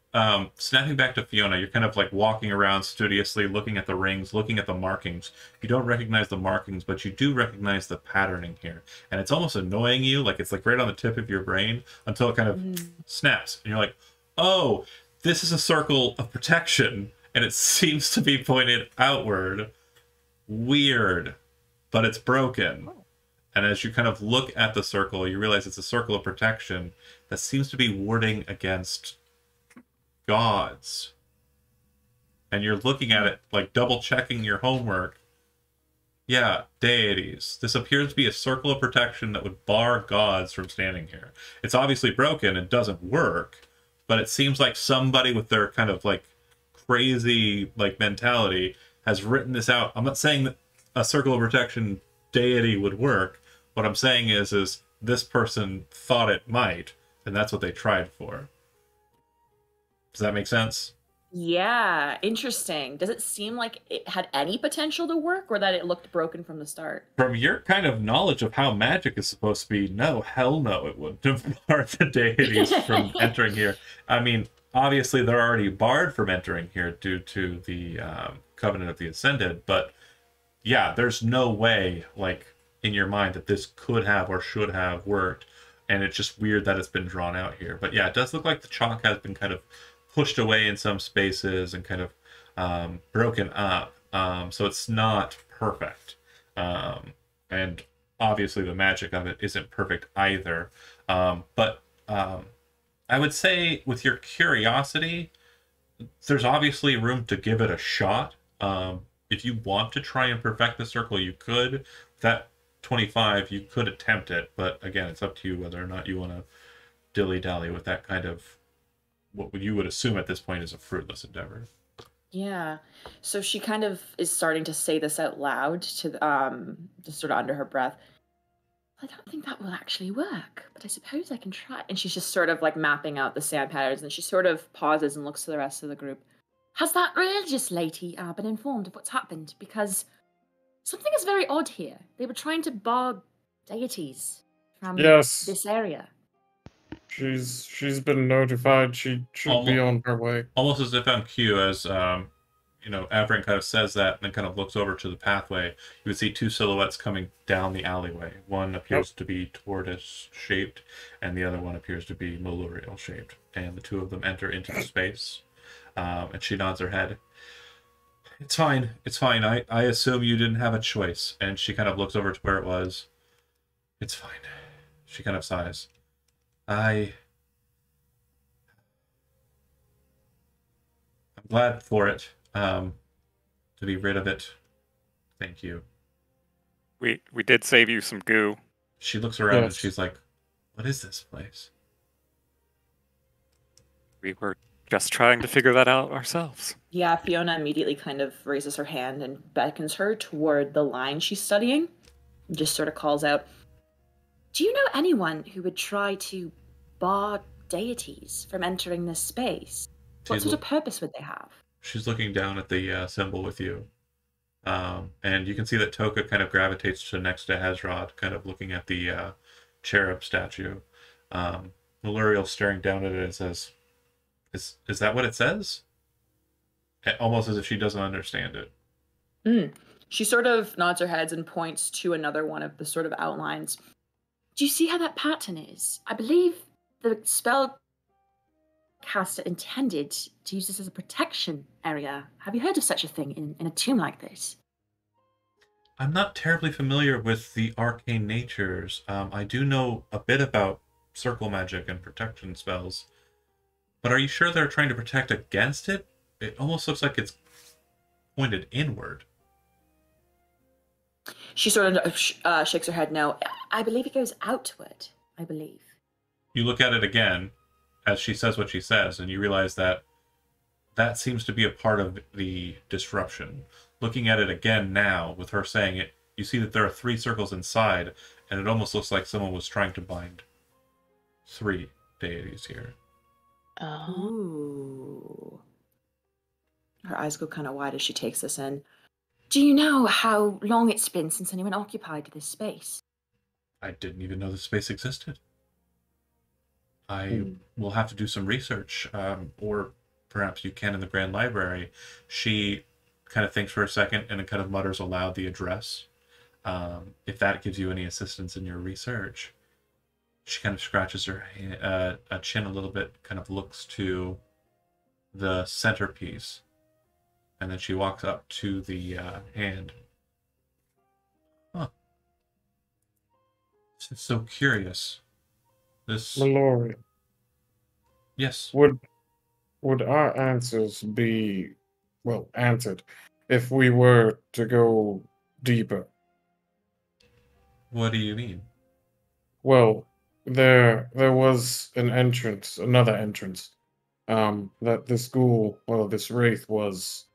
snapping back to Fiona, you're kind of like walking around studiously, looking at the rings, looking at the markings. You don't recognize the markings, but you do recognize the patterning here. And it's almost annoying you, like it's like right on the tip of your brain, until it kind of snaps. And you're like, oh, this is a circle of protection, and it seems to be pointed outward. Weird, but it's broken. And as you kind of look at the circle, you realize it's a circle of protection that seems to be warding against gods. And you're looking at it, like double checking your homework. Yeah, deities. This appears to be a circle of protection that would bar gods from standing here. It's obviously broken and doesn't work, but it seems like somebody with their kind of like crazy like mentality has written this out. I'm not saying that a circle of protection deity would work. What I'm saying is this person thought it might, and that's what they tried for. Does that make sense? Yeah, interesting. Does it seem like it had any potential to work, or that it looked broken from the start? From your kind of knowledge of how magic is supposed to be, no, hell no, it wouldn't have barred the deities from entering here. I mean, obviously they're already barred from entering here due to the Covenant of the Ascended, but yeah, there's no way, like, in your mind that this could have or should have worked, and it's just weird that it's been drawn out here. But yeah, it does look like the chalk has been kind of pushed away in some spaces and kind of broken up, so it's not perfect. And obviously the magic of it isn't perfect either. But I would say with your curiosity, there's obviously room to give it a shot. If you want to try and perfect the circle, you could. With that 25, you could attempt it, but again, it's up to you whether or not you want to dilly-dally with that kind of what you would assume at this point is a fruitless endeavor. Yeah. So she kind of is starting to say this out loud to just sort of under her breath. I don't think that will actually work, but I suppose I can try. And she's just sort of like mapping out the sand patterns, and she sort of pauses and looks to the rest of the group. Has that religious lady been informed of what's happened? Because something is very odd here. They were trying to bar deities from Yes. this area. She's been notified. She should be on her way. Almost as if on cue, as Averin kind of says that and then kind of looks over to the pathway, you would see two silhouettes coming down the alleyway. One appears to be tortoise shaped, and the other one appears to be malurial shaped. And the two of them enter into the space. And she nods her head. It's fine. It's fine. I assume you didn't have a choice. And she kind of looks over to where it was. It's fine. She kind of sighs. I'm glad for it. To be rid of it. Thank you. We did save you some goo. She looks around and Yes. she's like, what is this place? We were just trying to figure that out ourselves. Yeah, Fiona immediately kind of raises her hand and beckons her toward the line she's studying. And just sort of calls out, do you know anyone who would try to bar deities from entering this space? What sort of purpose would they have? She's looking down at the symbol with you. And you can see that Toka kind of gravitates to next to Hezrod, kind of looking at the cherub statue. Maluriel staring down at it and says, Is that what it says? Almost as if she doesn't understand it. She sort of nods her head and points to another one of the sort of outlines. Do you see how that pattern is? I believe the spellcaster intended to use this as a protection area. Have you heard of such a thing in a tomb like this? I'm not terribly familiar with the arcane natures. I do know a bit about circle magic and protection spells. But are you sure they're trying to protect against it? It almost looks like it's pointed inward. She sort of shakes her head no. I believe it goes outward, I believe. You look at it again as she says what she says, and you realize that that seems to be a part of the disruption. Looking at it again now, with her saying it, you see that there are 3 circles inside, and it almost looks like someone was trying to bind 3 deities here. Ooh. Her eyes go kind of wide as she takes this in. Do you know how long it's been since anyone occupied this space? I didn't even know this space existed. I will have to do some research, or perhaps you can in the Grand Library. She kind of thinks for a second and then kind of mutters aloud the address. If that gives you any assistance in your research. She kind of scratches her chin a little bit, kind of looks to the centerpiece, and then she walks up to the hand. Huh. This is so curious. This... Mallory, Yes. would our answers be, well, answered if we were to go deeper? What do you mean? Well, there was an entrance, another entrance, that this ghoul, well, this wraith was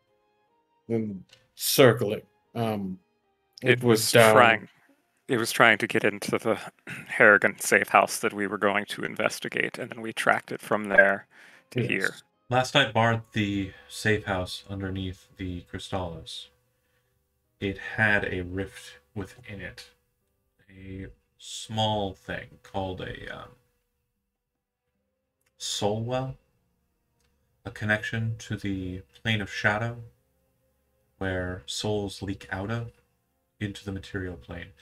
circling. It was down. It was trying to get into the Harrigan safe house that we were going to investigate, and then we tracked it from there to here. Last I barred the safe house underneath the Crystallis, it had a rift within it. A small thing called a soul well. A connection to the plane of shadow where souls leak out of into the material plane.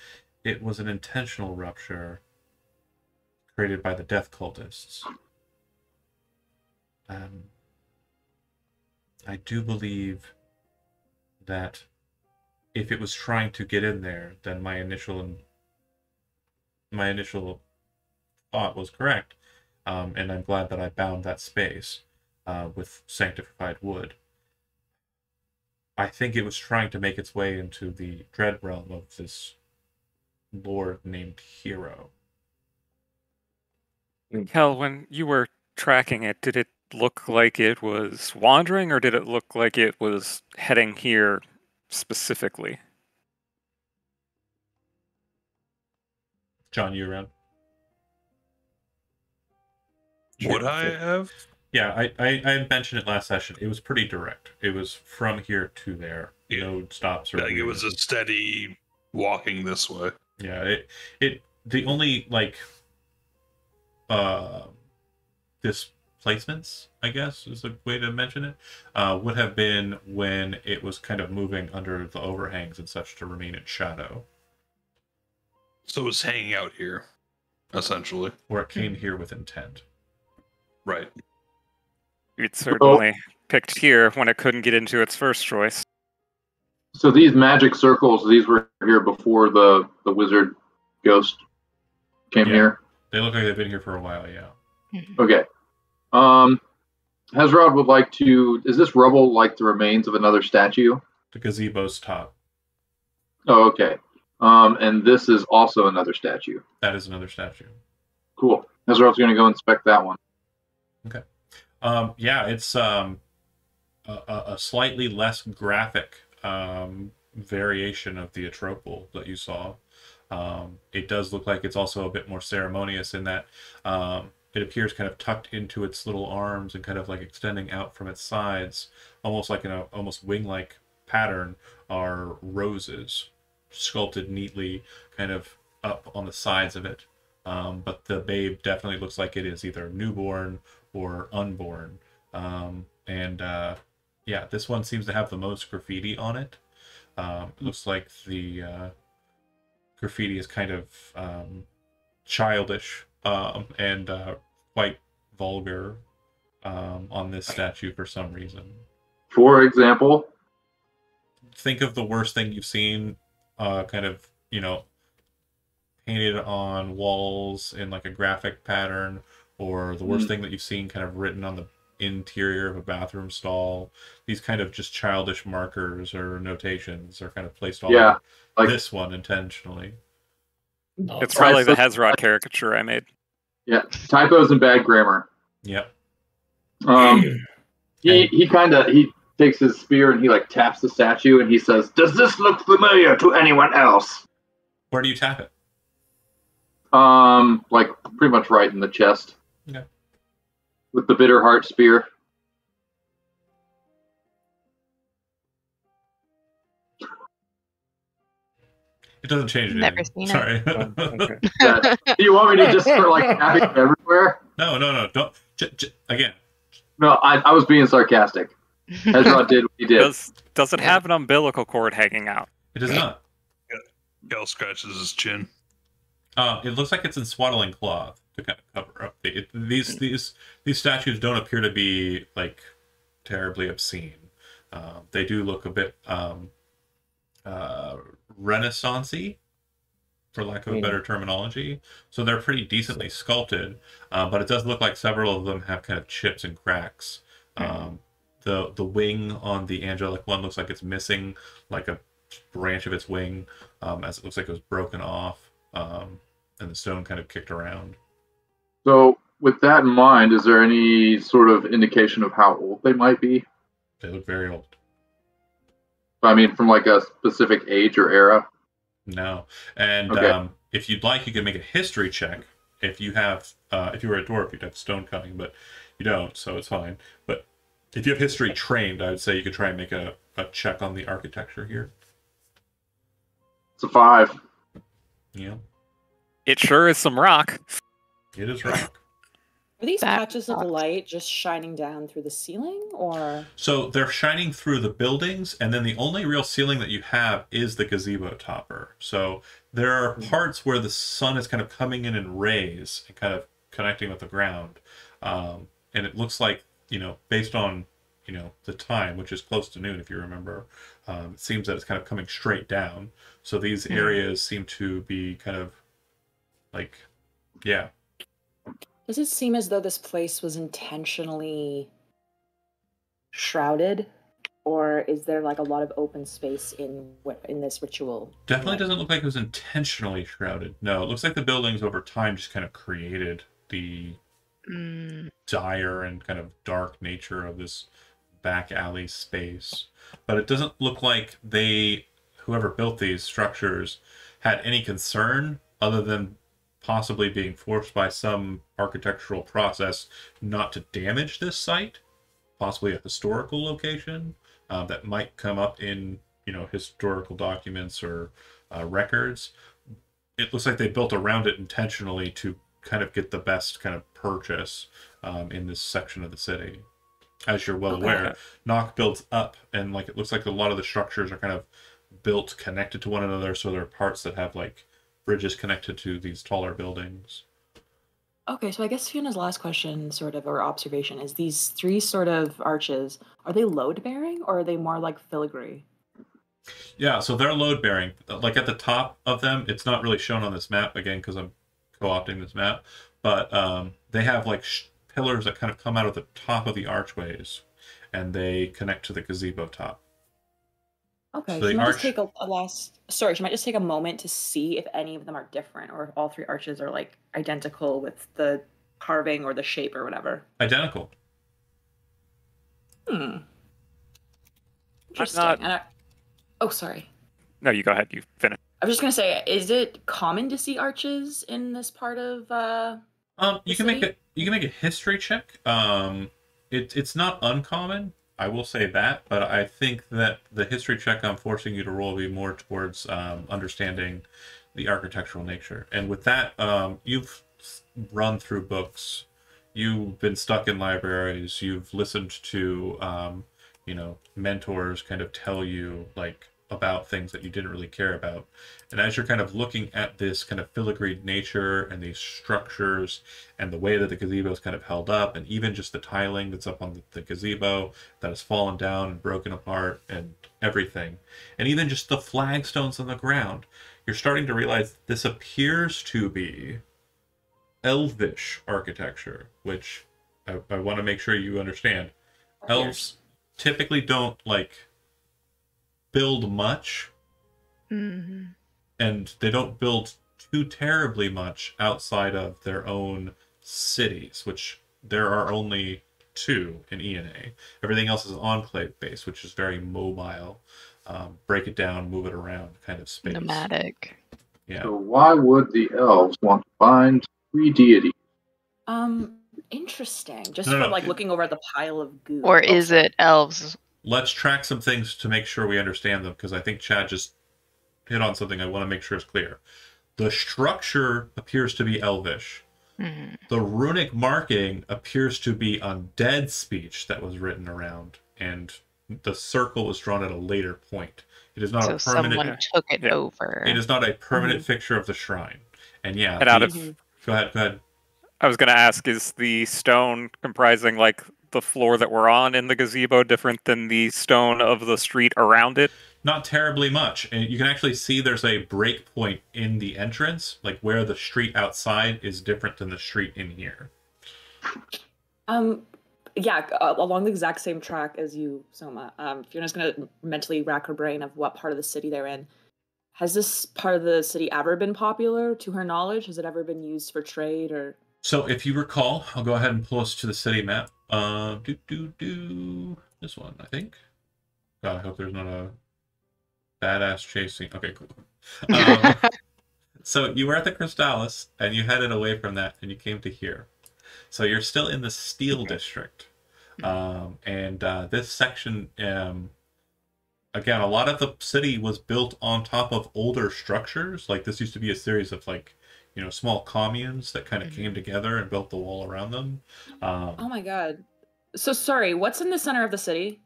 It was an intentional rupture created by the death cultists. I do believe that if it was trying to get in there, then my initial thought was correct, and I'm glad that I bound that space with sanctified wood. I think it was trying to make its way into the dread realm of this lord named Hero. Kel, when you were tracking it, did it look like it was wandering, or did it look like it was heading here specifically? John, you around? Would I have? Yeah, I mentioned it last session. It was pretty direct. It was from here to there. Yeah. No stops or Like it was a steady walking this way. Yeah, the only displacements, I guess is a way to mention it, would have been when it was kind of moving under the overhangs and such to remain in shadow. So it was hanging out here, essentially. Where it came here with intent. Right. It certainly picked here when it couldn't get into its first choice. So these magic circles, these were here before the wizard ghost came here? They look like they've been here for a while, yeah. Okay. Hezrod would like to... Is this rubble like the remains of another statue? The gazebo's top. Oh, okay. And this is also another statue. That is another statue. Cool. Hezrod's going to go inspect that one. Okay. Yeah, it's a slightly less graphic variation of the Atropal that you saw. It does look like it's also a bit more ceremonious in that it appears kind of tucked into its little arms and kind of like extending out from its sides, almost like in a almost wing-like pattern, are roses sculpted neatly kind of up on the sides of it. But the babe definitely looks like it is either newborn or unborn. Yeah, this one seems to have the most graffiti on it. It looks like the graffiti is kind of childish and quite vulgar on this statue for some reason. For example? Think of the worst thing you've seen kind of, painted on walls in like a graphic pattern, or the worst thing that you've seen kind of written on the interior of a bathroom stall. These kind of just childish markers or notations are kind of placed all over this one intentionally. It's probably the Hezrod caricature I made. Yeah, typos and bad grammar. Yep. He takes his spear and he like taps the statue and he says, "Does this look familiar to anyone else?" Where do you tap it? Like pretty much right in the chest. Okay. With the bitter heart spear. It doesn't change anything. Never seen Sorry. Okay. Yeah. Do you want me to just start like tapping everywhere? No. Don't. Again. No, I was being sarcastic. Hezrod did what he did. Does it have an umbilical cord hanging out? It does not. Kel scratches his chin. It looks like it's in swaddling cloth to kind of cover up. These statues don't appear to be like terribly obscene. They do look a bit Renaissance-y, for lack of a better terminology. So they're pretty decently sculpted, but it does look like several of them have kind of chips and cracks. The wing on the angelic one looks like it's missing like a branch of its wing, as it looks like it was broken off, and the stone kind of kicked around. So, with that in mind, is there any sort of indication of how old they might be? They look very old. I mean, from like a specific age or era? No. And Okay. if you'd like, you can make a history check. If you have, if you were a dwarf, you'd have stone cutting, but you don't, so it's fine. But If you have history trained, I would say you could try and make a check on the architecture here. It's a 5. Yeah, It sure is some rock. it is rock. Are these That patches of sucks. light just shining down through the ceiling, or? So they're shining through the buildings, and then the only real ceiling that you have is the gazebo topper. So there are parts where the sun is kind of coming in rays and kind of connecting with the ground. And it looks like, based on, the time, which is close to noon, if you remember, it seems that it's kind of coming straight down. So these areas seem to be kind of like, yeah. Does it seem as though this place was intentionally shrouded, or is there like a lot of open space in this ritual? Definitely doesn't look like it was intentionally shrouded. No, it looks like the buildings over time just kind of created the dire and kind of dark nature of this back alley space. But it doesn't look like whoever built these structures had any concern other than possibly being forced by some architectural process not to damage this site, possibly a historical location that might come up in historical documents or records. It looks like they built around it intentionally to kind of get the best kind of purchase in this section of the city. As you're well aware, Nock builds up, and it looks like a lot of the structures are kind of built connected to one another, so there are parts that have bridges connected to these taller buildings. Okay, so I guess Fiona's last question, sort of, or observation, is these 3 sort of arches, are they load-bearing, or are they more like filigree? Yeah, so they're load-bearing. Like at the top of them, it's not really shown on this map, again, because I'm co-opting this map, but they have pillars that kind of come out of the top of the archways, and they connect to the gazebo top. Okay, So she the might arch- just take she might just take a moment to see if any of them are different, or if all 3 arches are identical with the carving or the shape or whatever. Identical. Interesting. not- Oh, sorry. No, you go ahead. You finish. I was just gonna say, is it common to see arches in this part of You can make a history check. It's not uncommon, I will say that, but I think that the history check I'm forcing you to roll will be more towards understanding the architectural nature. And with that, you've run through books, you've been stuck in libraries, you've listened to mentors kind of tell you about things that you didn't really care about. And as you're kind of looking at this kind of filigreed nature and these structures and the way that the gazebo is kind of held up, and even just the tiling that's up on the gazebo that has fallen down and broken apart and everything, and even just the flagstones on the ground, you're starting to realize this appears to be Elvish architecture, which I want to make sure you understand. Elves typically don't build much, and they don't build too terribly much outside of their own cities, which there are only 2 in ENA. Everything else is enclave based, which is very mobile, break it down, move it around kind of space. Nomadic. Yeah. So why would the elves want to find 3 deities? Interesting. Just No, from no, looking over at the pile of goo. Or is it elves? Let's track some things to make sure we understand them, because I think Chad just hit on something I want to make sure is clear. The structure appears to be Elvish. The runic marking appears to be undead speech that was written around, and the circle was drawn at a later point. It is not So a permanent. someone took it over. It is not a permanent fixture of the shrine. And yeah, And out of go ahead. I was going to ask, is the stone comprising the floor that we're on in the gazebo different than the stone of the street around it? Not terribly much. And you can actually see there's a break point in the entrance, where the street outside is different than the street in here. Yeah, along the exact same track as you, Soma. Fiona's gonna mentally rack her brain of what part of the city they're in. Has this part of the city ever been popular, to her knowledge? Has it ever been used for trade or? So if you recall, I'll go ahead and pull us to the city map. This one, I think. God, I hope there's not a badass chasing. Okay, cool. So you were at the Crystallis, and you headed away from that, and you came to here. So you're still in the Steel District. This section, again, a lot of the city was built on top of older structures. Like this used to be a series of like, small communes that kind of came together and built the wall around them. Oh my god. So sorry, what's in the center of the city?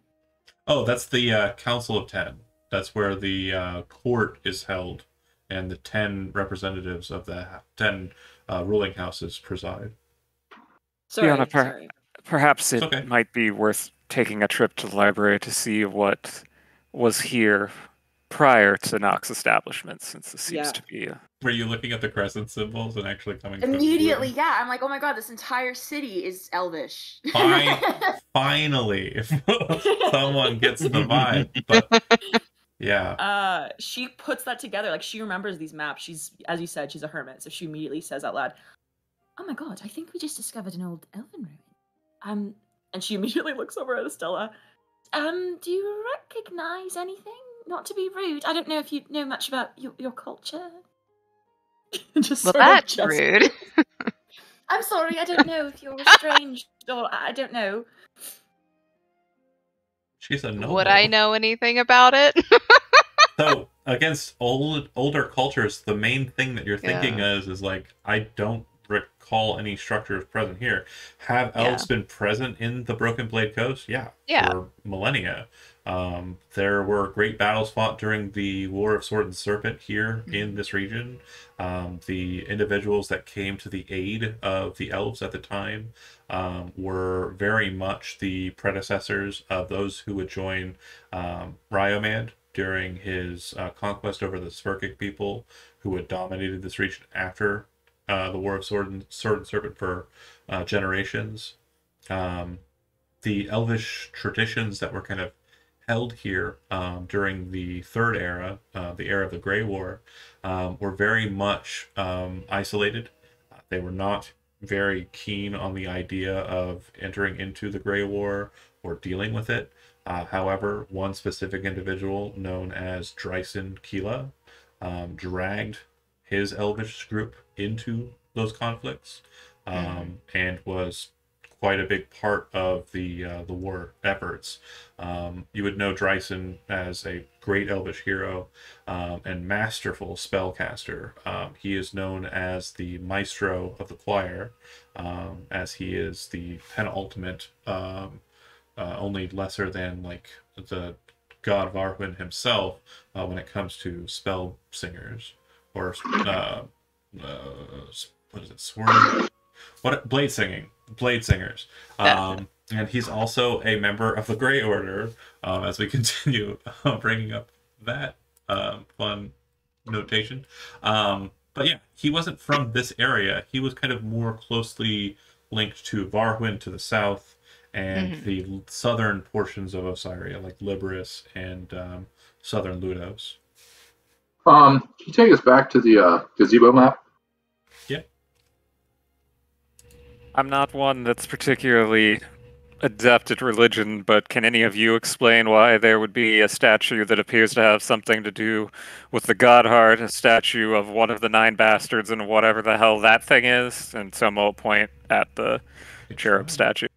Oh, that's the Council of 10. That's where the court is held, and the 10 representatives of the 10 ruling houses preside. Sorry, Fiona, sorry. perhaps it Okay. might be worth taking a trip to the library to see what was here prior to Nox establishment, since this seems Yeah. to be a... Were you looking at the crescent symbols and actually coming to Immediately, yeah. I'm like, oh my god, this entire city is Elvish. Finally, if someone gets the vibe. But yeah. She puts that together. Like, she remembers these maps. She's, as you said, she's a hermit, so she immediately says out loud, "Oh my god, I think we just discovered an old Elven Ruin." And she immediately looks over at Estella. Do you recognize anything? Not to be rude, I don't know if you know much about your culture. Well, that's rude. I'm sorry, I don't know if you're strange or I don't know. She's a noble. Would I know anything about it? So, against older cultures, the main thing that you're thinking is like, I don't recall any structures present here. Have elves been present in the Broken Blade Coast? Yeah. For millennia. There were great battles fought during the War of Sword and Serpent here in this region. The individuals that came to the aid of the elves at the time were very much the predecessors of those who would join Ryomand during his conquest over the Sverkic people, who had dominated this region after the War of Sword and Serpent for generations. The elvish traditions that were kind of held here during the Third Era, the era of the Grey War, were very much isolated. They were not very keen on the idea of entering into the Grey War or dealing with it. However, one specific individual known as Dryson Keela dragged his elvish group into those conflicts and was quite a big part of the war efforts. You would know Dryson as a great elvish hero and masterful spellcaster. He is known as the maestro of the choir, as he is the penultimate, only lesser than like the god Varhuin himself when it comes to spell singers or what is it? Blade singers. And he's also a member of the Grey Order. As we continue bringing up that fun notation. But yeah, he wasn't from this area. He was kind of more closely linked to Varhuin to the south and the southern portions of Osiria, like Liberis and southern Ludos. Can you take us back to the gazebo map? Yeah. I'm not one that's particularly adept at religion, but can any of you explain why there would be a statue that appears to have something to do with the God Heart, a statue of one of the 9 bastards and whatever the hell that thing is? And Tomo will point at the cherub statue.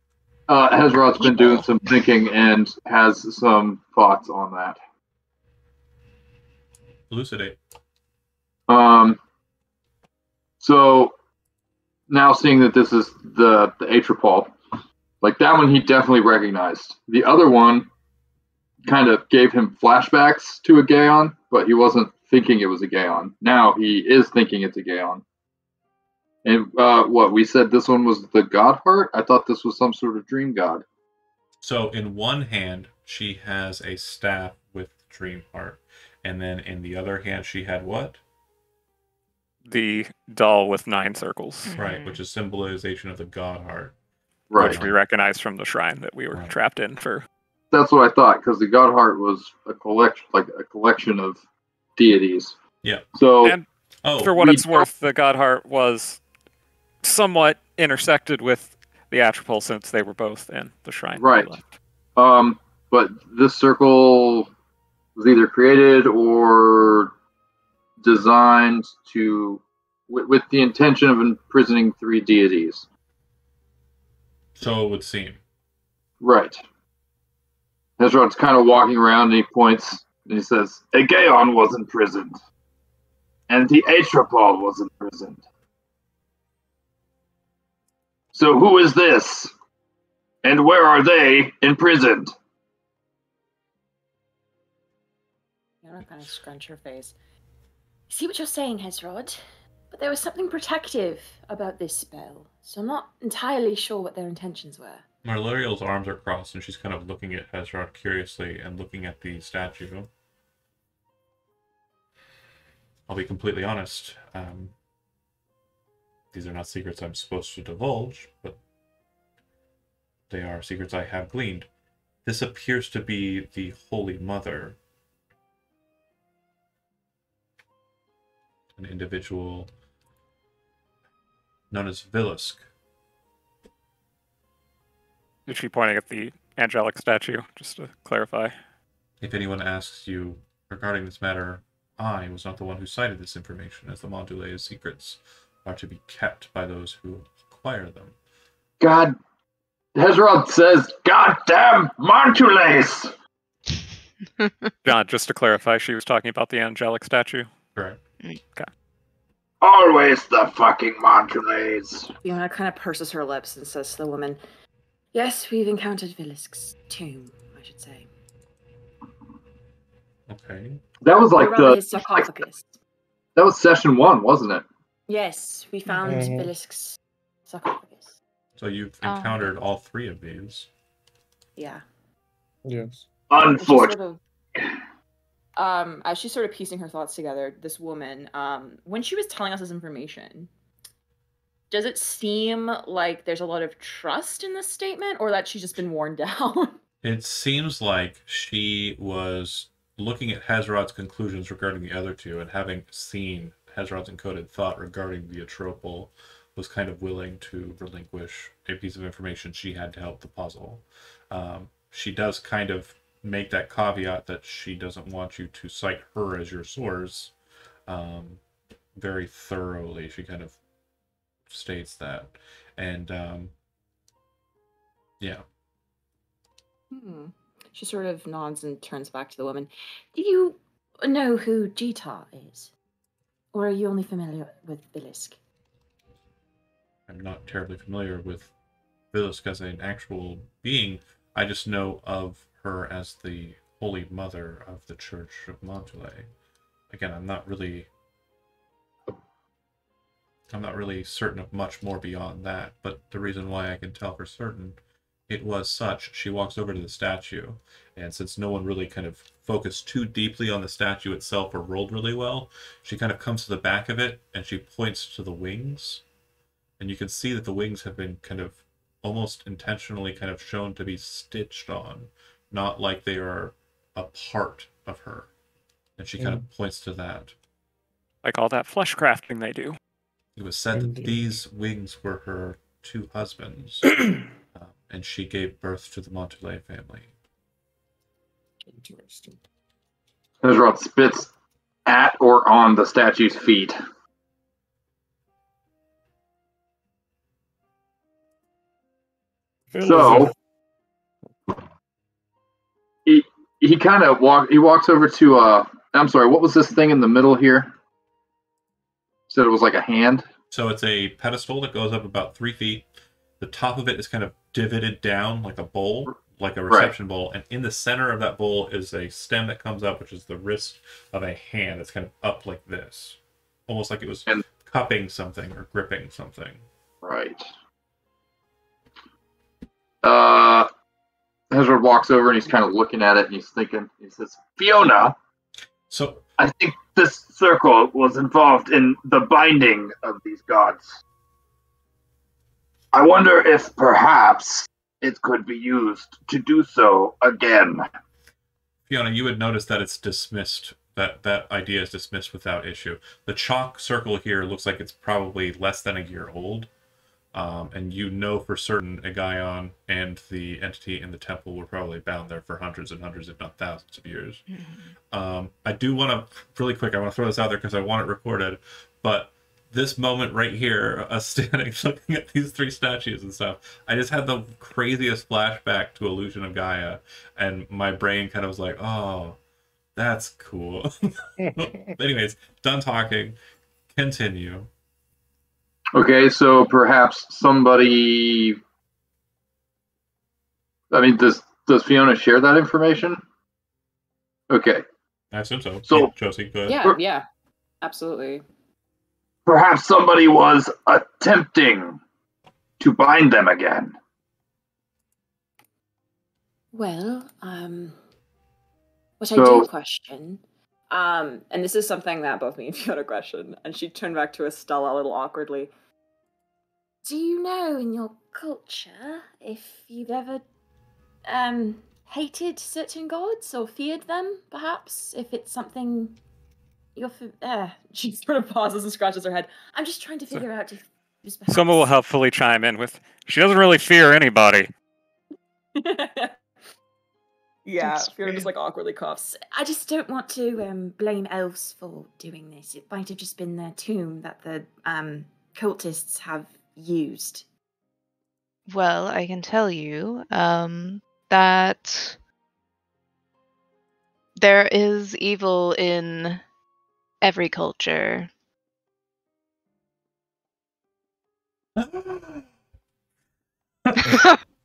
Hezrod's been doing some thinking and has some thoughts on that. Elucidate. So now seeing that this is the Atropol, like that one he definitely recognized. The other one kind of gave him flashbacks to a Gaon, but he wasn't thinking it was a Gaon. Now he is thinking it's a Gaon. And what we said, this one was the God Heart? I thought this was some sort of dream god. So in one hand, she has a staff with Dream Heart. And then in the other hand, she had what? The doll with 9 circles. Right, which is symbolization of the God Heart. Right. Which we recognize from the shrine that we were trapped in for. That's what I thought, because the God Heart was a collection of deities. Yeah. So, and for what it's worth, the God Heart was somewhat intersected with the Atropol since they were both in the shrine. Right. But this circle was either created or designed with the intention of imprisoning 3 deities. So it would seem. Right. Hezrod's kind of walking around and he points and he says, Aegeon was imprisoned. And the Atropol was imprisoned. So who is this? And where are they imprisoned? Fiona kind of scrunch her face. I see what you're saying, Hezrod, but there was something protective about this spell, so I'm not entirely sure what their intentions were. Marluriel's arms are crossed, and she's kind of looking at Hezrod curiously and looking at the statue. I'll be completely honest. These are not secrets I'm supposed to divulge, but they are secrets I have gleaned. This appears to be the Holy Mother. An individual known as Villisk. Is she pointing at the angelic statue, just to clarify? If anyone asks you regarding this matter, I was not the one who cited this information, as the Montule's secrets are to be kept by those who acquire them. God, Hezrod says, goddamn Montules! John, just to clarify, she was talking about the angelic statue? Correct. Okay. Always the fucking Montules. Fiona kind of purses her lips and says to the woman, Yes, we've encountered Villisk's tomb, I should say. Okay. That was like Around his sarcophagus. that was session 1, wasn't it? Yes, we found Villisk's sarcophagus. So you've encountered all 3 of these. yeah. Yes. Unfortunately. As she's sort of piecing her thoughts together, this woman, when she was telling us this information, does it seem like there's a lot of trust in this statement, or that she's just been worn down? It seems like she was looking at Hezrod's conclusions regarding the other 2, and having seen Hezrod's encoded thought regarding the Atropol, was kind of willing to relinquish a piece of information she had to help the puzzle. She does kind of make that caveat that she doesn't want you to cite her as your source very thoroughly. She kind of states that. And yeah. She sort of nods and turns back to the woman. Do you know who Jitar is? Or are you only familiar with Villisk? I'm not terribly familiar with Villisk as an actual being. I just know of her as the Holy Mother of the Church of Montule. Again, I'm not really certain of much more beyond that, but the reason why I can tell for certain it was such, she walks over to the statue, and since no one really kind of focused too deeply on the statue itself or rolled really well, she kind of comes to the back of it and she points to the wings, and you can see that the wings have been kind of almost intentionally kind of shown to be stitched on, not like they are a part of her. And she kind of points to that. Like all that flesh crafting they do. It was said that these wings were her 2 husbands, and she gave birth to the Montule family. Interesting. Hezrod spits at or on the statue's feet. So he kind of walks over to I'm sorry, what was this thing in the middle here? Said it was like a hand. So it's a pedestal that goes up about 3 feet. The top of it is kind of divoted down like a bowl, like a reception bowl, and in the center of that bowl is a stem that comes up, which is the wrist of a hand that's kind of up like this, almost like it was cupping something or gripping something. Right. Hezrod walks over and he's kind of looking at it and he's thinking. He says, "Fiona, so I think this circle was involved in the binding of these gods. I wonder if perhaps it could be used to do so again." Fiona, you would notice that it's dismissed. That idea is dismissed without issue. The chalk circle here looks like it's probably less than a year old. And you know for certain Aegeon and the entity in the temple were probably bound there for hundreds and hundreds, if not thousands of years. I do want to, really quick, I want to throw this out there because I want it recorded, but this moment right here, us standing looking at these 3 statues and stuff, I just had the craziest flashback to Illusion of Gaia, and my brain kind of was like, oh, that's cool. Anyways, done talking. Continue. Okay, so perhaps somebody. I mean, does Fiona share that information? Okay. I assume so. So, Josie, go ahead. Yeah, absolutely. Perhaps somebody was attempting to bind them again. Well, what I do question, and this is something that both me and Fiona question, and she turned back to Estella a little awkwardly. Do you know in your culture if you've ever hated certain gods or feared them, perhaps? If it's something you're she sort of pauses and scratches her head. I'm just trying to figure out if Someone will helpfully chime in with, she doesn't really fear anybody. Yeah, Fiona just like awkwardly coughs. I just don't want to blame elves for doing this. It might have just been their tomb that the cultists have used. Well, I can tell you that there is evil in every culture.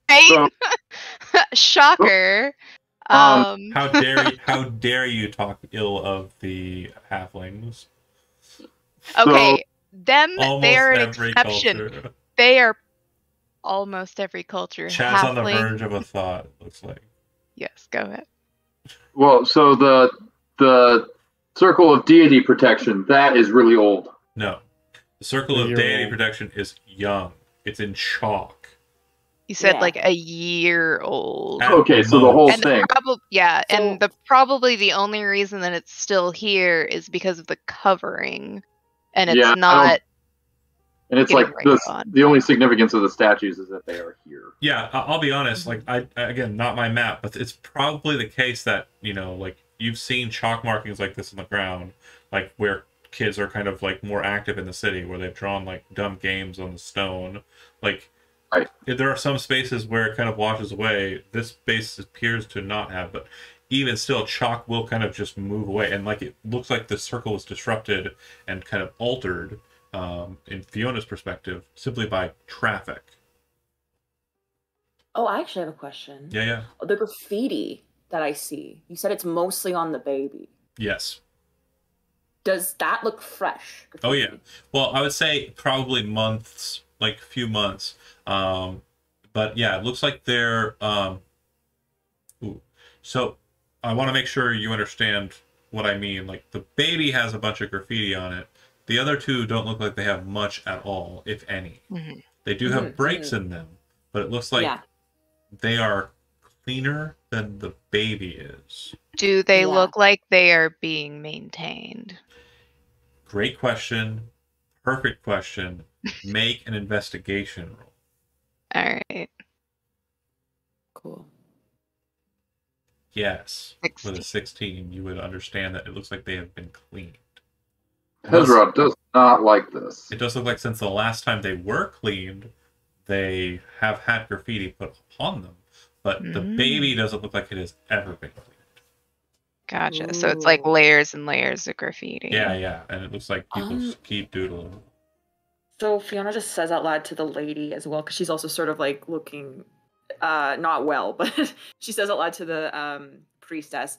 Right? Shocker. How dare you talk ill of the halflings? Okay, they almost are an every exception. culture. They are almost every culture. Chad's on the verge of a thought, looks like. Yes, go ahead. Well, so the circle of deity protection, that is really old. No. The circle of deity protection is young. It's in chalk. You said like a year old. Okay, so the whole thing. And probably the only reason that it's still here is because of the covering, and it's not. And it's like the only significance of the statues is that they are here. Yeah, I'll be honest. Like, I again, not my map, but it's probably the case that like you've seen chalk markings like this on the ground, like where kids are kind of like more active in the city, where they've drawn like dumb games on the stone, like. Right. There are some spaces where it kind of washes away. This space appears to not have, but even still, chalk will kind of just move away. And like it looks like the circle was disrupted and kind of altered, in Fiona's perspective, simply by traffic. Oh, I actually have a question. Yeah. The graffiti that I see, you said it's mostly on the baby. Yes. Does that look fresh? Graffiti? Oh, yeah. Well, I would say probably months, like a few months. But yeah, it looks like they're so I want to make sure you understand what I mean. Like the baby has a bunch of graffiti on it. The other two don't look like they have much at all, if any. Mm-hmm. They do have breaks in them, but it looks like they are cleaner than the baby is. Do they look like they are being maintained? Great question. Perfect question. Make an investigation roll. All right. Cool. Yes. 16. With a 16, you would understand that it looks like they have been cleaned. Hezron does not like this. It does look like since the last time they were cleaned, they have had graffiti put upon them. But the baby doesn't look like it has ever been cleaned. Gotcha. Ooh. So it's like layers and layers of graffiti. Yeah. And it looks like people keep doodling. So Fiona just says out loud to the lady as well, because she's also sort of like looking not well, but she says out loud to the priestess.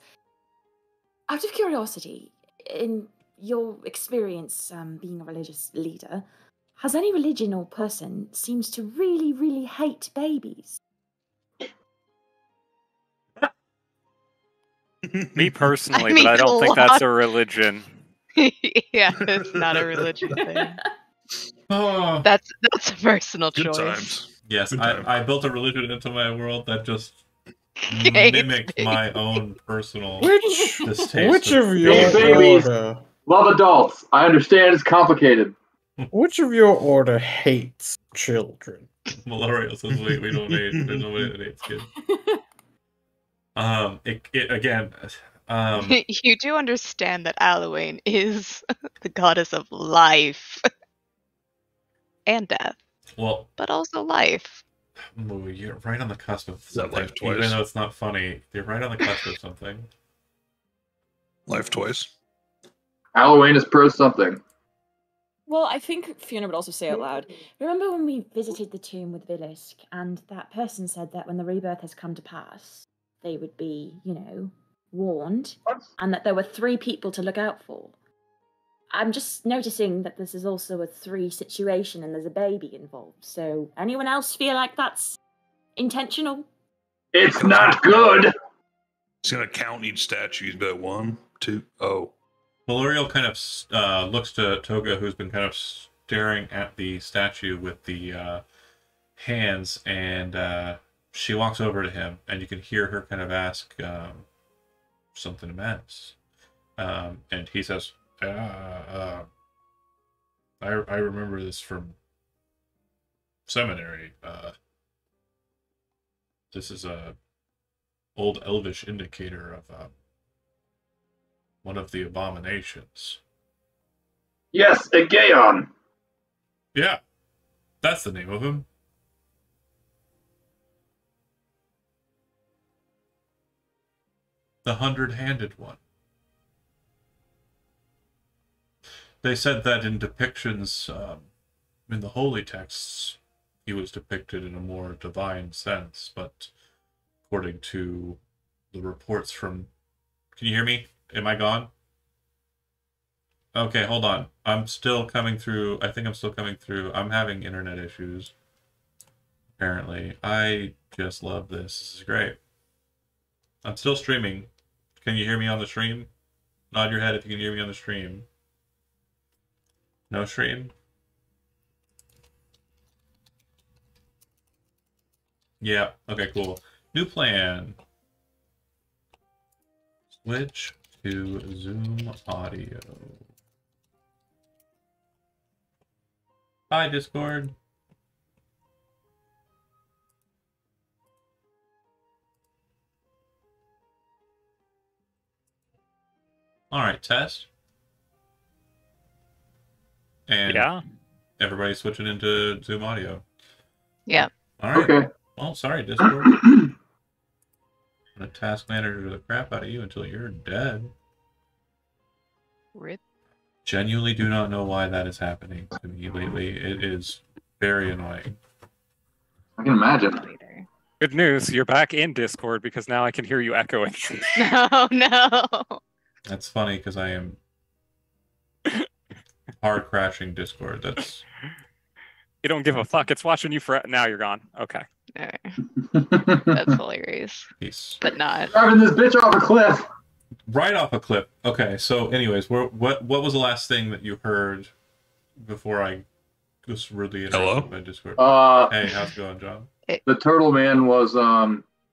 Out of curiosity, in your experience being a religious leader, has any religion or person seems to really, really hate babies? Me personally, but I don't think that's a religion. Yeah, it's not a religion thing. That's a personal choice. Times. Yes, I built a religion into my world that just mimicked my own personal distaste. Which of your order? Love adults. I understand it's complicated. Which of your order hates children? Malario says we don't hate. There's nobody that hates kids. You do understand that Alwyn is the goddess of life. and death, Well, but also life. ooh, you're right on the cusp of that something. life twice? Even though it's not funny, you're right on the cusp of something. Life twice. Halloween is pro something. Well, I think Fiona would also say out loud, remember when we visited the tomb with Villisk, and that person said that when the rebirth has come to pass, they would be, warned, and that there were 3 people to look out for. I'm just noticing that this is also a 3 situation and there's a baby involved. So, anyone else feel like that's intentional? It's not good. He's gonna count each statue. He's about 1, 2. Oh, Valorial kind of looks to Toga, who's been kind of staring at the statue with the hands, and she walks over to him, and you can hear her kind of ask something immense. And he says, I remember this from seminary. This is a old Elvish indicator of one of the abominations. Yes, a Gaon. Yeah, that's the name of him. The 100-handed one. They said that in depictions in the holy texts, he was depicted in a more divine sense, but according to the reports from... Can you hear me? Am I gone? Okay, hold on. I'm still coming through. I think I'm still coming through. I'm having internet issues, apparently. I just love this. This is great. I'm still streaming. Can you hear me on the stream? Nod your head if you can hear me on the stream. No stream? Yeah, okay, cool. New plan. Switch to Zoom audio. Hi, Discord. All right, test. And Yeah. everybody's switching into Zoom audio. Yeah. All right. Okay. Well, sorry, Discord. I'm gonna task manager the crap out of you until you're dead. Rip. Genuinely do not know why that is happening to me lately. It is very annoying. I can imagine. Later. Good news, you're back in Discord because now I can hear you echoing. No, no. That's funny because I am hard crashing Discord. That's You don't give a fuck. It's watching you for now. You're gone. Okay. Alright, that's hilarious. peace. But not. Driving this bitch off a cliff. Right off a clip. Okay, so anyways, what was the last thing that you heard before I just rudely interrupted by Discord? Hey, how's it going, John? The turtle man was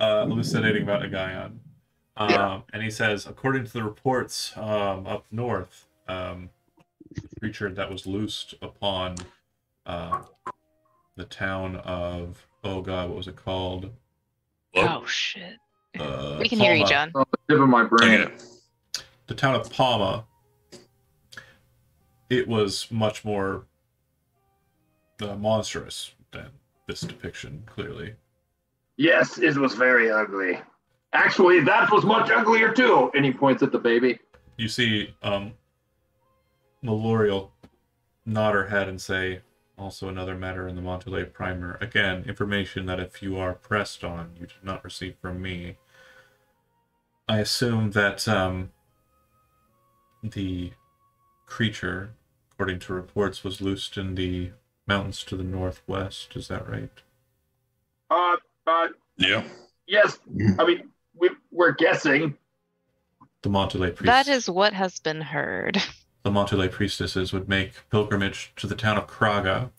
Elucidating about a guy on. And he says, according to the reports up north, the creature that was loosed upon the town of, oh god, what was it called? Oh shit. We can Palma. hear you, John. on the tip of my brain. The town of Palma. It was much more monstrous than this depiction, clearly. Yes, it was very ugly. Actually, that was much uglier too. And he points at the baby. You see Malorial nod her head and say, also another matter in the Montelay Primer. Again, information that if you are pressed on, you do not receive from me. I assume that the creature, according to reports, was loosed in the mountains to the northwest. Is that right? yeah. Yes. I mean, we're guessing. The Montelay priest. That is what has been heard. The Montelay priestesses would make pilgrimage to the town of Kraga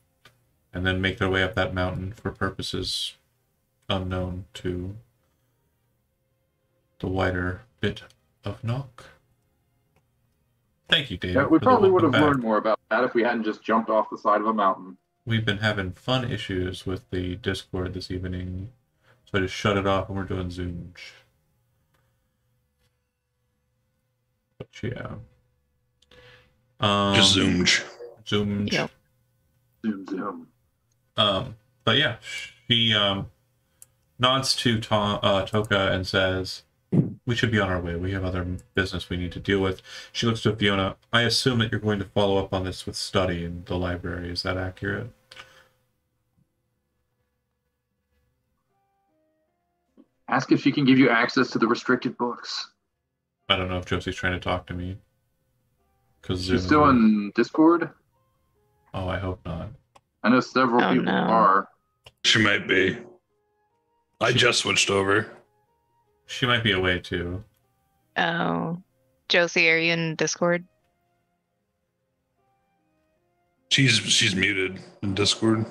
and then make their way up that mountain for purposes unknown to the wider bit of Nock. Thank you, David. Yeah, we for the probably would have welcome back. learned more about that if we hadn't just jumped off the side of a mountain. We've been having fun issues with the Discord this evening, so I just shut it off and we're doing Zoom. But yeah. Just zoomed. Zoom. Yep. Zoom, zoom. But yeah, she nods to Toka and says, "We should be on our way. We have other business we need to deal with." She looks to Fiona. "I assume that you're going to follow up on this with study in the library. Is that accurate?" Ask if she can give you access to the restricted books. I don't know if Josie's trying to talk to me. She's still in Discord? Oh, I hope not. I know several people are. She might be. I just switched over. She might be away too. Oh. Josie, are you in Discord? She's muted in Discord.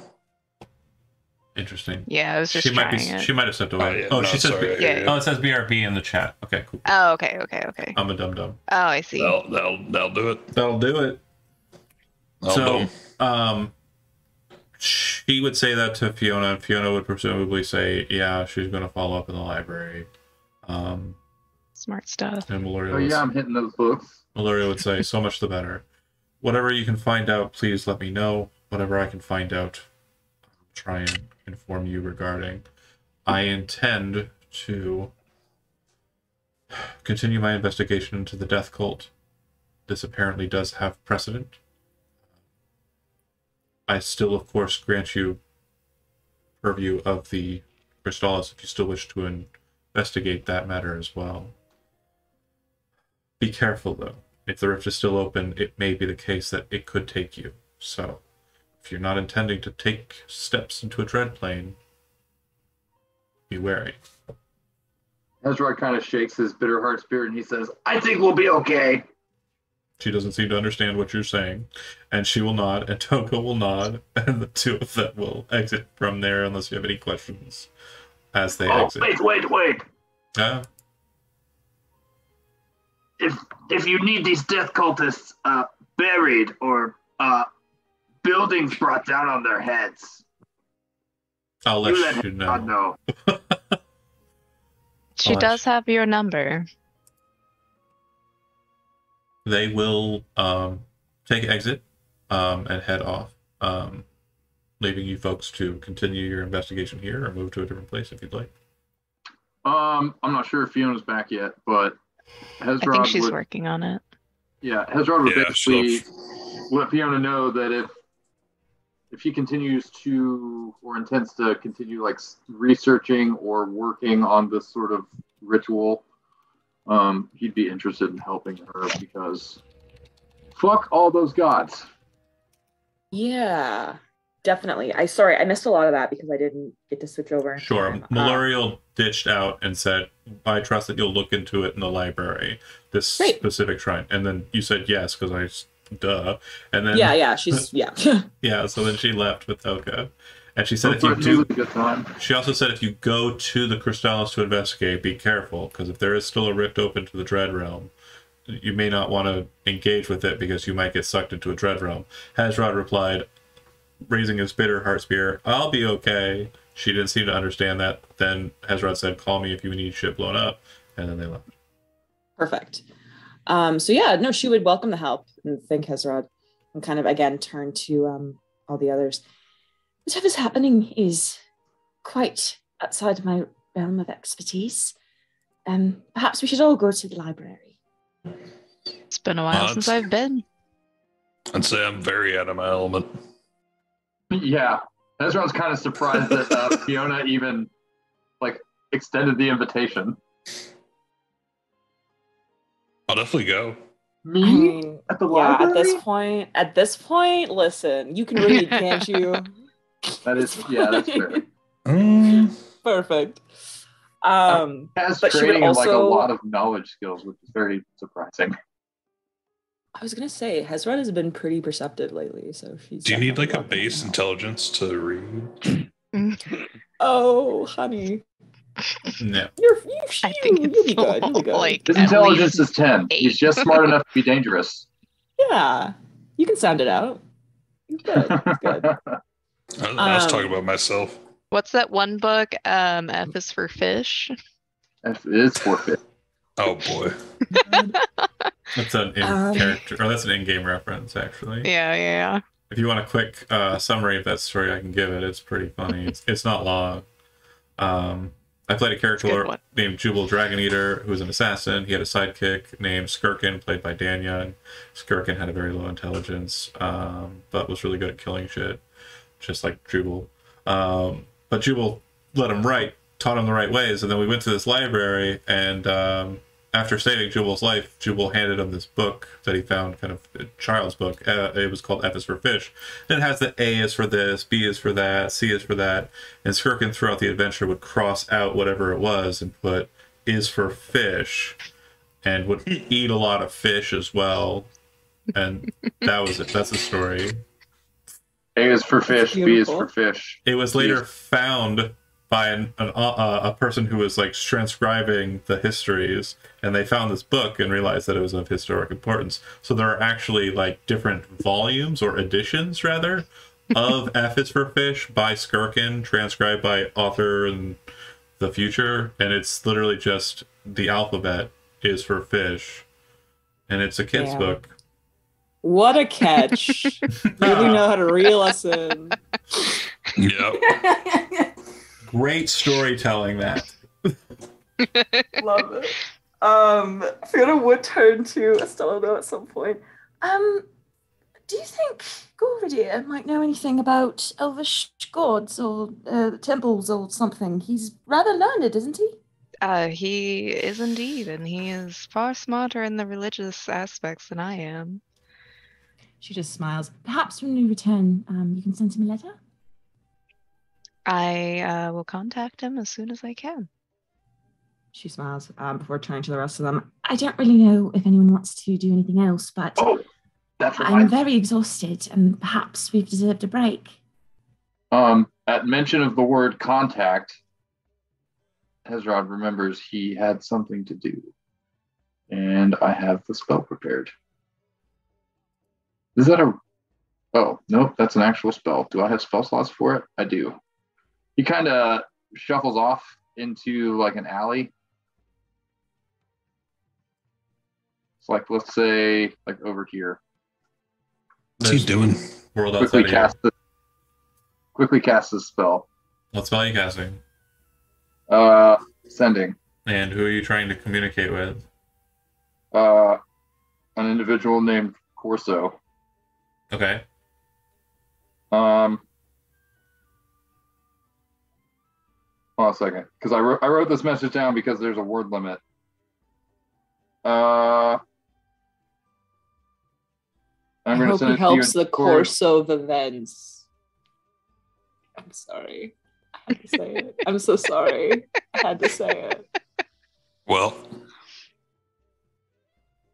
Interesting. Yeah, I was just she might trying it. She might have stepped away. She says yeah. Oh, it says BRB in the chat. Okay, cool. Oh, okay. I'm a dum-dum. Oh, I see. That'll do it. That'll do it. She would say that to Fiona, and Fiona would presumably say, yeah, she's going to follow up in the library. Smart stuff. And I'm hitting those books. Meloria would say, so much the better. Whatever you can find out, please let me know. Whatever I can find out, I'll try and inform you regarding. I intend to continue my investigation into the death cult. This apparently does have precedent. I still, of course, grant you purview of the Crystallis if you still wish to investigate that matter as well. Be careful, though. If the rift is still open, it may be the case that it could take you. So, if you're not intending to take steps into a dread plane, be wary. Ezra kind of shakes his bitter heart spirit and he says, I think we'll be okay. She doesn't seem to understand what you're saying, and she will nod, and Toka will nod, and the two of them will exit from there unless you have any questions as they exit. Wait. If you need these death cultists buried or buildings brought down on their heads, I'll let you know. know. She does have your number. They will take exit and head off, leaving you folks to continue your investigation here or move to a different place if you'd like. I'm not sure if Fiona's back yet, but Hezrod I think she's working on it. Yeah, Hezrod would basically let Fiona know that if he continues to or intends to continue like researching or working on this sort of ritual, he'd be interested in helping her because fuck all those gods. Yeah, definitely. I missed a lot of that because I didn't get to switch over. Sure. Maluriel ditched out and said, I trust that you'll look into it in the library, this specific shrine. And then you said yes, because duh. And then she's yeah, so then she left with Toka. And she said she also said if you go to the Crystallis to investigate, be careful, because if there is still a rift open to the Dread Realm, you may not want to engage with it because you might get sucked into a Dread Realm. Hezrod replied, raising his bitter heart spear, I'll be okay. She didn't seem to understand that. Then Hezrod said, call me if you need shit blown up. And then they left. Perfect. She would welcome the help and thank Hezrod and kind of again turn to all the others. Whatever's happening is quite outside of my realm of expertise. Perhaps we should all go to the library. It's been a while since I've been. I'd say I'm very out of my element. Yeah. Ezra's kind of surprised that Fiona even extended the invitation. I'll definitely go. Me? At the library? At this point, listen, you can read, can't you? That's fair. Perfect. Has but training she would also... a lot of knowledge skills, which is very surprising. I was gonna say Hezrod has been pretty perceptive lately, so she's. Do you need a base intelligence to read? Oh, honey. No. I think it's you'll be good. You'll be good. His intelligence is 10. He's just smart enough to be dangerous. Yeah, you can sound it out. It's good. It's good. I was talking about myself. What's that one book? F is for fish. F is for fish. Oh boy. That's an in-character, or that's an in-game reference, actually. Yeah. If you want a quick summary of that story, I can give it. It's pretty funny. It's not long. I played a character named Jubal Dragon Eater, who was an assassin. He had a sidekick named Skirkin, played by Dan Young. Skirkin had a very low intelligence, but was really good at killing shit, just like Jubal. But Jubal let him write, taught him the right ways, and then we went to this library, and after saving Jubal's life, Jubal handed him this book that he found, kind of a child's book. It was called F is for Fish. And it has the A is for this, B is for that, C is for that. And Skirkin throughout the adventure would cross out whatever it was and put is for fish, and would eat a lot of fish as well. And that was it. That's the story. A is for fish, B is for fish. It was later found by a person who was like transcribing the histories, and they found this book and realized that it was of historic importance. So there are actually like different volumes or editions rather of F is for Fish by Skirkin, transcribed by author in the future, and it's literally just the alphabet is for fish, and it's a kid's book. What a catch. Really know how to reel us in. Yep. Great storytelling, that. Love it. Fiona would turn to Estella though at some point. Do you think Gorvidir might know anything about elvish gods or temples or something? He's rather learned, isn't he? He is indeed, and he is far smarter in the religious aspects than I am. She just smiles. Perhaps when we return, you can send him a letter? I will contact him as soon as I can. She smiles before turning to the rest of them. I don't really know if anyone wants to do anything else, but I'm very exhausted, and perhaps we've deserved a break. At mention of the word contact, Hezrod remembers he had something to do. And I have the spell prepared. Is that a... Oh, nope, that's an actual spell. Do I have spell slots for it? I do. He kind of shuffles off into like an alley. It's like, let's say, like over here. What's he doing? World outside of here. Quickly cast this spell. What spell are you casting? Sending. And who are you trying to communicate with? An individual named Corso. Okay. Hold on a second, because I wrote this message down because there's a word limit. I'm I going to hope send he it to you helps in the Discord. Corso the Vents. I'm sorry. I had to say it. I'm so sorry. I had to say it. Well,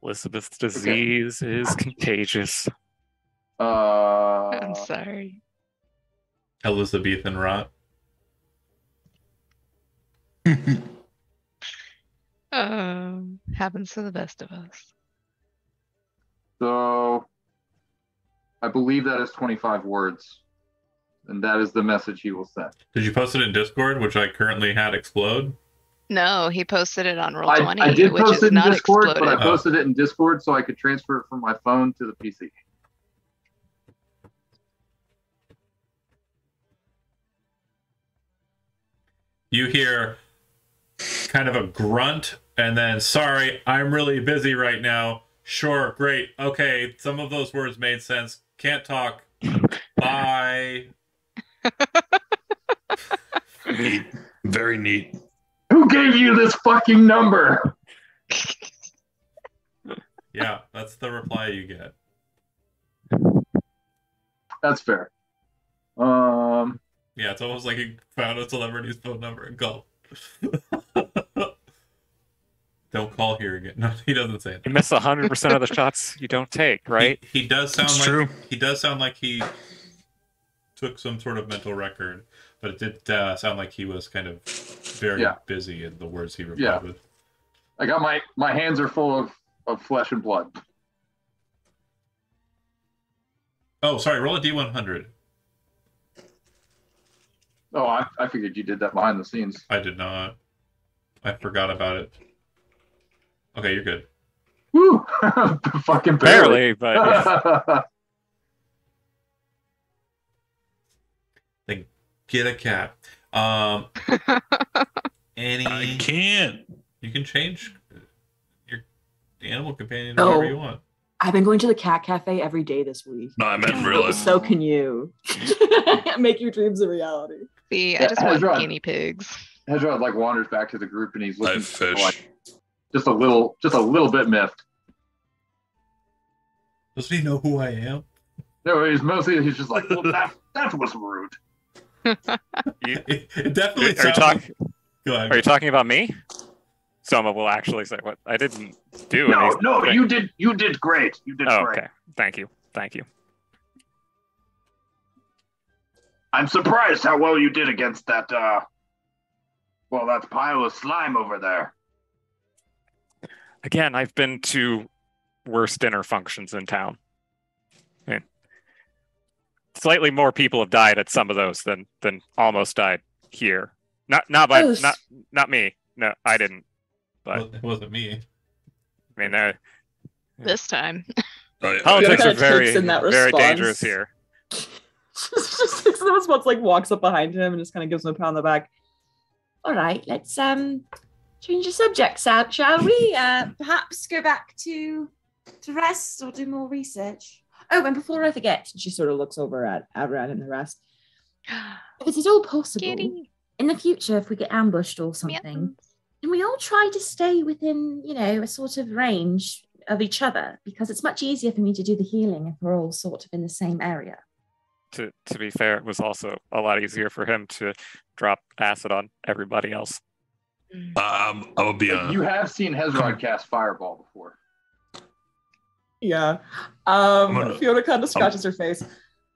Elizabeth's disease is contagious. I'm sorry. Elizabethan rot. Happens to the best of us. So I believe that is 25 words. And that is the message he will send. Did you post it in Discord, which I currently had explode? No, he posted it on Roll20, I did which post is it in not Discord, exploded. but I posted it in Discord so I could transfer it from my phone to the PC. You hear kind of a grunt, and then, sorry, I'm really busy right now. Sure, great. Okay, some of those words made sense. Can't talk. Bye. neat. Very neat. Who gave you this fucking number? Yeah, that's the reply you get. That's fair. Yeah, it's almost like you found a celebrity's phone number and called. Don't call here again. No, he doesn't say that. You miss 100% of the shots you don't take, right? He does sound It's like true. He does sound like he took some sort of mental record, but it did sound like he was kind of very busy in the words he replied with. I got my hands are full of flesh and blood. Oh, sorry. Roll a d100. Oh, I figured you did that behind the scenes. I did not. I forgot about it. Okay, you're good. Woo! Fucking barely. Barely, but Get a cat. Any? I can't. You can change your animal companion to No. whatever you want. I've been going to the cat cafe every day this week. No, I meant real life. So can you. Make your dreams a reality. See, I just want guinea pigs. Hezrod like wanders back to the group and he's looking fish. like just a little bit miffed. Does he know who I am? No, he's just like, well, that was rude. It definitely. Go ahead. Are you talking about me? Soma will actually say, "What? I didn't do anything." No, you did great. You did great. Okay, thank you. I'm surprised how well you did against that. That pile of slime over there. Again, I've been to worse dinner functions in town. I mean, slightly more people have died at some of those than almost died here. Not me. No, I didn't. But Well, it wasn't me. I mean, This time. politics are very, takes in that very response. dangerous here. just takes the response, like walks up behind him and just kind of gives him a pat on the back. All right, let's change the subject, shall we? Perhaps go back to rest or do more research. Oh, and before I forget, She sort of looks over at Avran and the rest. if it is all possible, Kitty. in the future, if we get ambushed or something, Mittens. and we all try to stay within, a sort of range of each other, because it's much easier for me to do the healing if we're all sort of in the same area. To be fair, it was also a lot easier for him to drop acid on everybody else. I will be on. You have seen Hezrod cast Fireball before. Yeah. gonna- Fiona kind of scratches her face.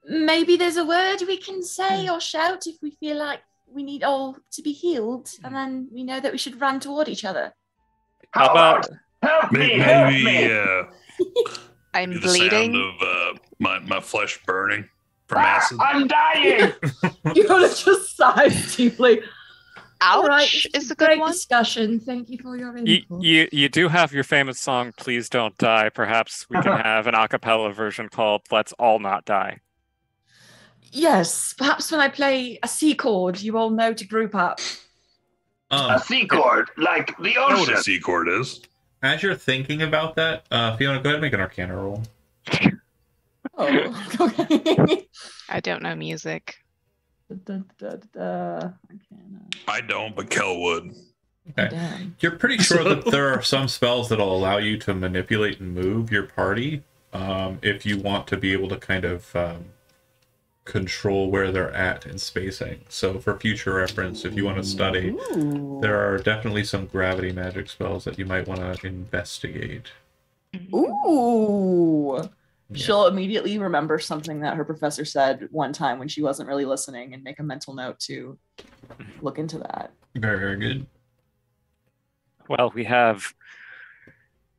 Maybe there's a word we can say or shout if we feel like we need all to be healed, and then we know that we should run toward each other. How about Help me! Maybe I'm the bleeding. sound of my flesh burning from acid. I'm dying! Fiona just sighs deeply. Ouch All right, is a great good one. discussion. Thank you for your input. you do have your famous song "Please Don't Die." Perhaps we can have an a cappella version called "Let's All Not Die." Yes, perhaps when I play a C chord, you all know to group up. A C chord, like the I know what ocean. a C chord is. As you're thinking about that, Fiona, go ahead and make an Arcana roll. Oh, okay. I don't know music. I don't, but Kel would. Okay. Damn. You're pretty sure that there are some spells that'll allow you to manipulate and move your party if you want to be able to kind of control where they're at in spacing. So for future reference, if you want to study, there are definitely some gravity magic spells that you might want to investigate. Ooh. Yeah. She'll immediately remember something that her professor said one time when she wasn't really listening and make a mental note to look into that. Very, very good. Well, we have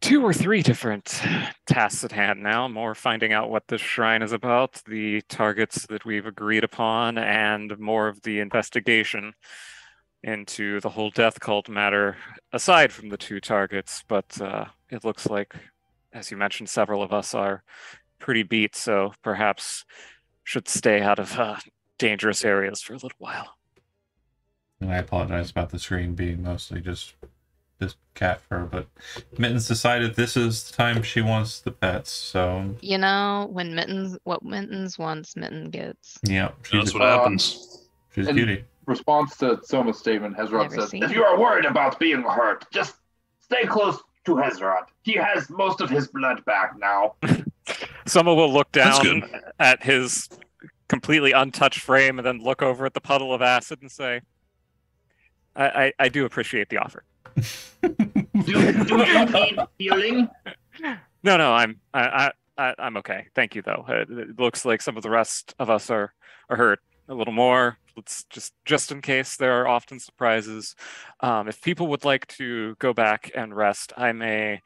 2 or 3 different tasks at hand now. More finding out what this shrine is about, the targets that we've agreed upon, and more of the investigation into the whole death cult matter, aside from the 2 targets. But it looks like, as you mentioned, several of us are pretty beat, so perhaps should stay out of dangerous areas for a little while. And I apologize about the screen being mostly just this cat fur, but Mittens decided this is the time she wants the pets, so When what Mittens wants, Mitten gets. yeah, That's what happens. she's a And- cutie. Response to Soma's statement, Hezrod Never says, seen if it. you are worried about being hurt, just stay close to Hezrod. He has most of his blood back now. Someone will look That's down good. at his completely untouched frame and then look over at the puddle of acid and say, I do appreciate the offer. Do you need healing? No, I'm okay. Thank you, though. It looks like some of the rest of us are hurt a little more. Let's just in case there are often surprises. If people would like to go back and rest, I may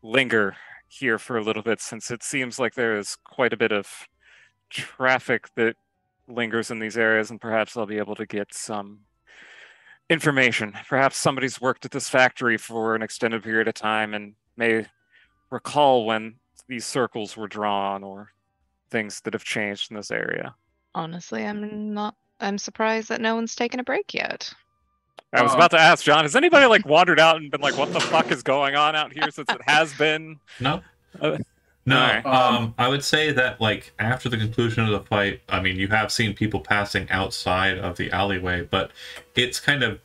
linger here for a little bit, since it seems like there is quite a bit of traffic that lingers in these areas, and perhaps I'll be able to get some information. Perhaps somebody's worked at this factory for an extended period of time and may recall when these circles were drawn or things that have changed in this area. Honestly, I'm not I'm surprised that no one's taken a break yet. I was about to ask John, has anybody like wandered out and been like, what the fuck is going on out here since it has been? No. Uh, No, Alright. I would say that, like, after the conclusion of the fight, I mean, you have seen people passing outside of the alleyway, but it's kind of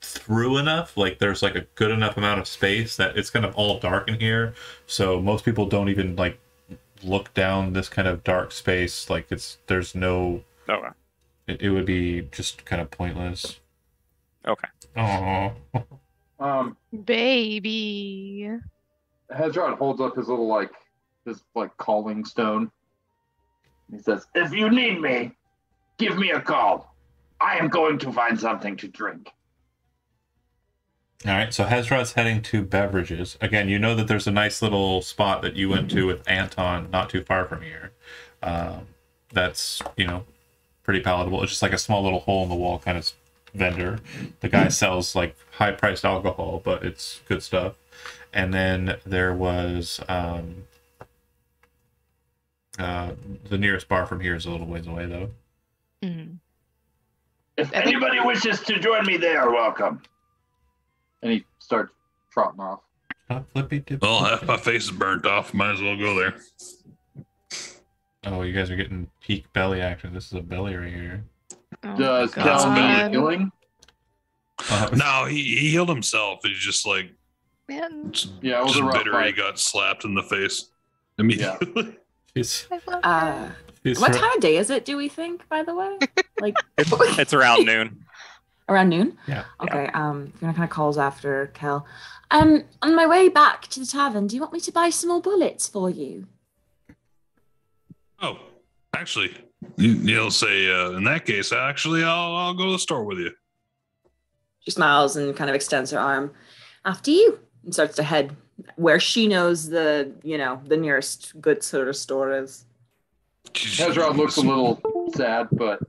through enough, like, there's, like, a good enough amount of space that it's kind of all dark in here, so most people don't even, like, look down this kind of dark space, like, there's no... Okay. It would be just kind of pointless. Okay. Oh. Baby. Hezron holds up his little his calling stone. He says, "If you need me, give me a call. I am going to find something to drink." All right, so Hezrod's heading to beverages. Again, you know that there's a nice little spot that you went to with Anton not too far from here. That's, pretty palatable. It's just like a small little hole in the wall kind of vendor. The guy sells like high-priced alcohol, but it's good stuff. And then there was the nearest bar from here is a little ways away, though. Mm. If anybody wishes to join me, they are welcome. And he starts trotting off. Well, half my face is burnt off. Might as well go there. Oh, you guys are getting peak belly action. This is a belly right here. Oh Does my Cal need God. healing? No, he healed himself. He's just like Man, Yeah, it was just a rough bitter. He fight. got slapped in the face immediately. It's, I love her. it's What time of day is it, do we think, by the way? Like It's around noon. around noon? Yeah. Okay, Fiona kind of calls after Kel. On my way back to the tavern, do you want me to buy some more bullets for you? Oh, actually, you'll say in that case, actually, I'll go to the store with you. She smiles and kind of extends her arm. After you. And starts to head where she knows the nearest good sort of store is. Hezron looks a little sad, but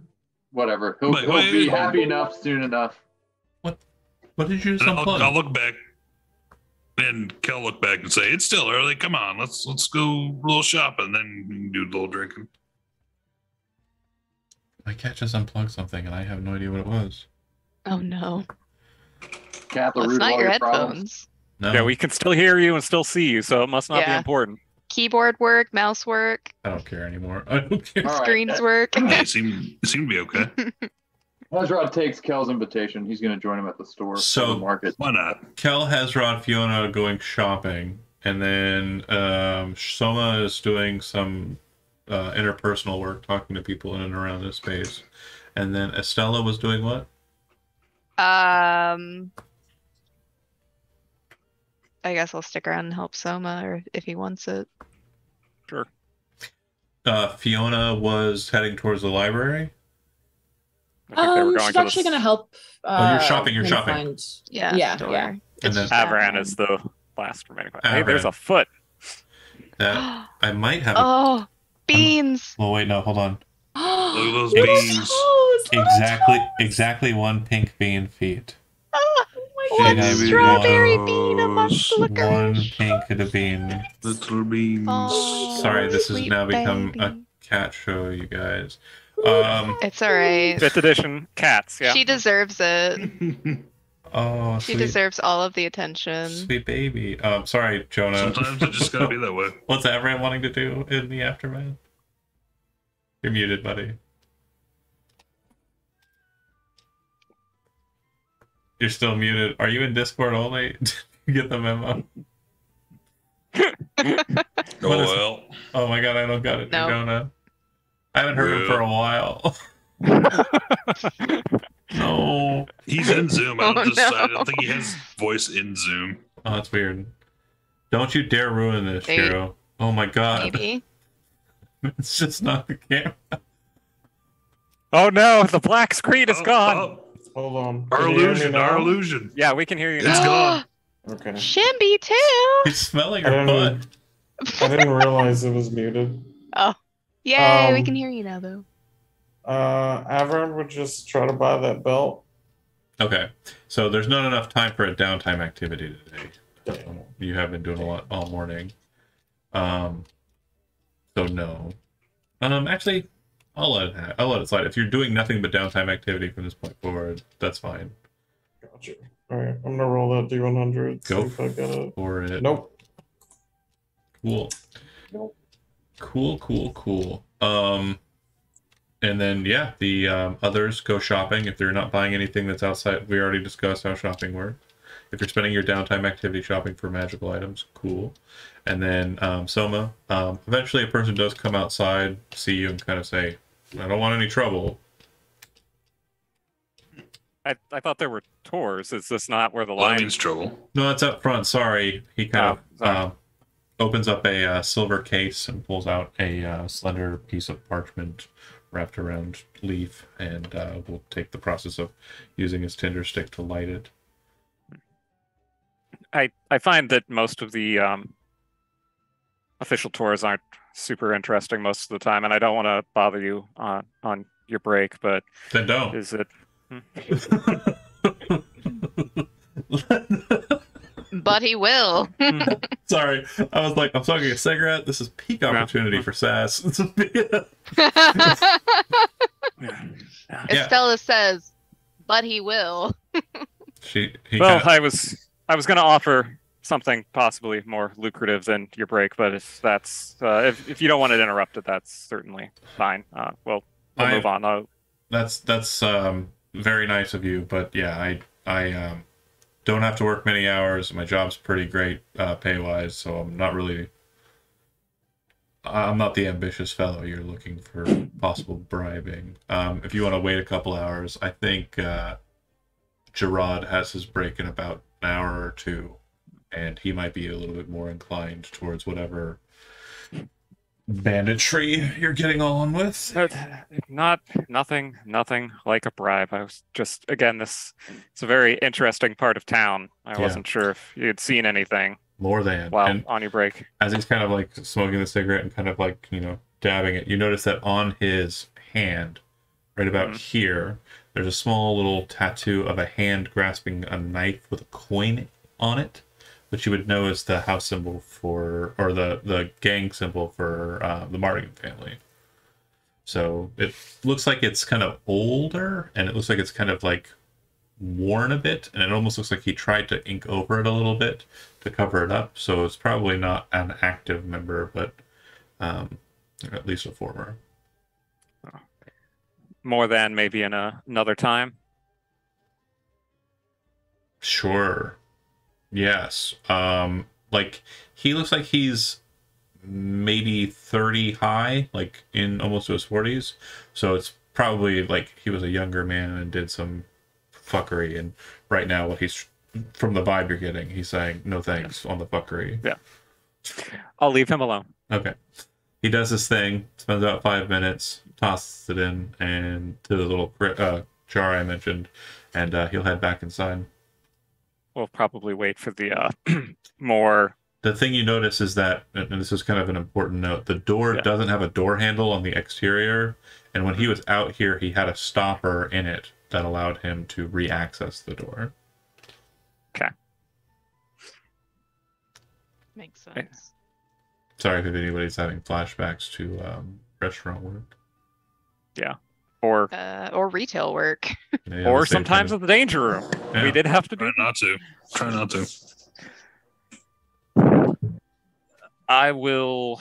whatever. He'll be happy enough soon enough. What did you just And unplug? I'll look back, and Kel look back and say, "It's still early. Come on, let's go a little shopping, then we can do a little drinking." My cat just unplugged something, and I have no idea what it was. Oh no. Cat the Well, it's root of not all your your problems. headphones. No, Yeah, we can still hear you and still see you, so it must not be Yeah. important. Keyboard work, mouse work, I don't care anymore. I don't care. All right. screens work. Hey, it seemed to be okay. Hezron takes Kel's invitation. He's going to join him at the store. So- the market. Why not? Kel, Hezron, Fiona going shopping, and then Soma is doing some interpersonal work, talking to people in and around this space, and then Estella was doing what? I guess I'll stick around and help Soma, or if he wants it. Sure. Fiona was heading towards the library. I think they were going She's to actually the... going to help. You're shopping, you're kinda shopping. find- Yeah. Yeah, store. yeah. And It's then- just Avran is the last remaining question. Hey, there's Avran. a foot. That I might have. Oh, beans! Well, wait, no, hold on. Look at those Little beans. toes, little toes. Exactly one pink bean feet. Oh, She one has strawberry one- bean amongst the One licorice. pink of the bean. Little beans. Oh, Sorry, this has sweet now become a baby. cat show, you guys. It's alright. 5th edition cats, yeah. She deserves it. Oh, She sweet, deserves all of the attention. sweet baby. Sorry, Jonah. Sometimes it just gotta be that way. What's Avran wanting to do in the aftermath? You're muted, buddy. You're still muted. Are you in Discord only? You get the memo. Oh What is- well. Oh my god, I don't got it, No. Jonah. I haven't heard him for a while. No. He's in Zoom. I Oh, don't no. think he has voice in Zoom. Oh, that's weird. Don't you dare ruin this, Hey. Shiro. Oh my god. Maybe. It's just not the camera. Oh no, the black screen is gone. Oh, Hold on. our Can you hear me illusion. now? Our illusion. Yeah, we can hear you It's now. gone. Okay. Shimby too. He's smelling I her butt. didn't, I didn't realize it was muted. Yay, we Um, can hear you now though. Avram would just try to buy that belt. Okay, so there's not enough time for a downtime activity today. You have been doing a lot all morning. So no. Actually, I'll let it slide. If you're doing nothing but downtime activity from this point forward, that's fine. Gotcha. All right, I'm gonna roll that D100. Go see if I got it. for it. Nope. Cool. Nope. Cool. And then yeah, the others go shopping if they're not buying anything that's outside. We already discussed how shopping works. If you're spending your downtime activity shopping for magical items, cool. And then Soma, eventually a person does come outside, see you, and kind of say, "I don't want any trouble." I thought there were tours. Is this not where the Well, that line? means trouble. No, that's up front. Sorry. He kind sorry. of opens up a silver case and pulls out a slender piece of parchment wrapped around leaf, and will take the process of using his tinder stick to light it. I find that most of the official tours aren't super interesting most of the time, and I don't want to bother you on your break, but Then don't. is it? But he will. Sorry, I was like, I'm smoking a cigarette. This is peak opportunity for Sass. Estella says, but he will. Well, I was going to offer something possibly more lucrative than your break, but if that's if you don't want it interrupted, that's certainly fine. We'll move on. That's very nice of you, but yeah, I don't have to work many hours. My job's pretty great pay wise, so I'm not the ambitious fellow you're looking for possible bribing. If you want to wait a couple hours, I think Gerard has his break in about an hour or two, and he might be a little bit more inclined towards whatever banditry you're getting on with. Nothing like a bribe. I was just, again, it's a very interesting part of town. I wasn't sure if you had seen anything more than while on your break. As he's kind of like smoking the cigarette and kind of like, dabbing it, you notice that on his hand, right about here, there's a small little tattoo of a hand grasping a knife with a coin on it, which you would know is the house symbol for, or the gang symbol for the Mardigan family. So it looks like it's kind of older, and it looks like it's kind of like worn a bit, and it almost looks like he tried to ink over it a little bit to cover it up. So it's probably not an active member, but at least a former. More than maybe in another time. Sure. Yes. Like he looks like he's maybe 30 high, like in almost to his 40s. So it's probably like he was a younger man and did some fuckery. And right now, what he's from the vibe you're getting, he's saying no thanks on the fuckery. Yeah. I'll leave him alone. Okay. He does his thing, spends about 5 minutes, tosses it in and to the little jar I mentioned, and he'll head back inside. We'll probably wait for the more. The thing you notice is that, and this is kind of an important note, the door doesn't have a door handle on the exterior, and when he was out here, he had a stopper in it that allowed him to re-access the door. Okay. Makes sense. Sorry if anybody's having flashbacks to restaurant work. Yeah. Or retail work. Yeah, or sometimes in the danger room. Yeah. We did have to do. Try not to. I will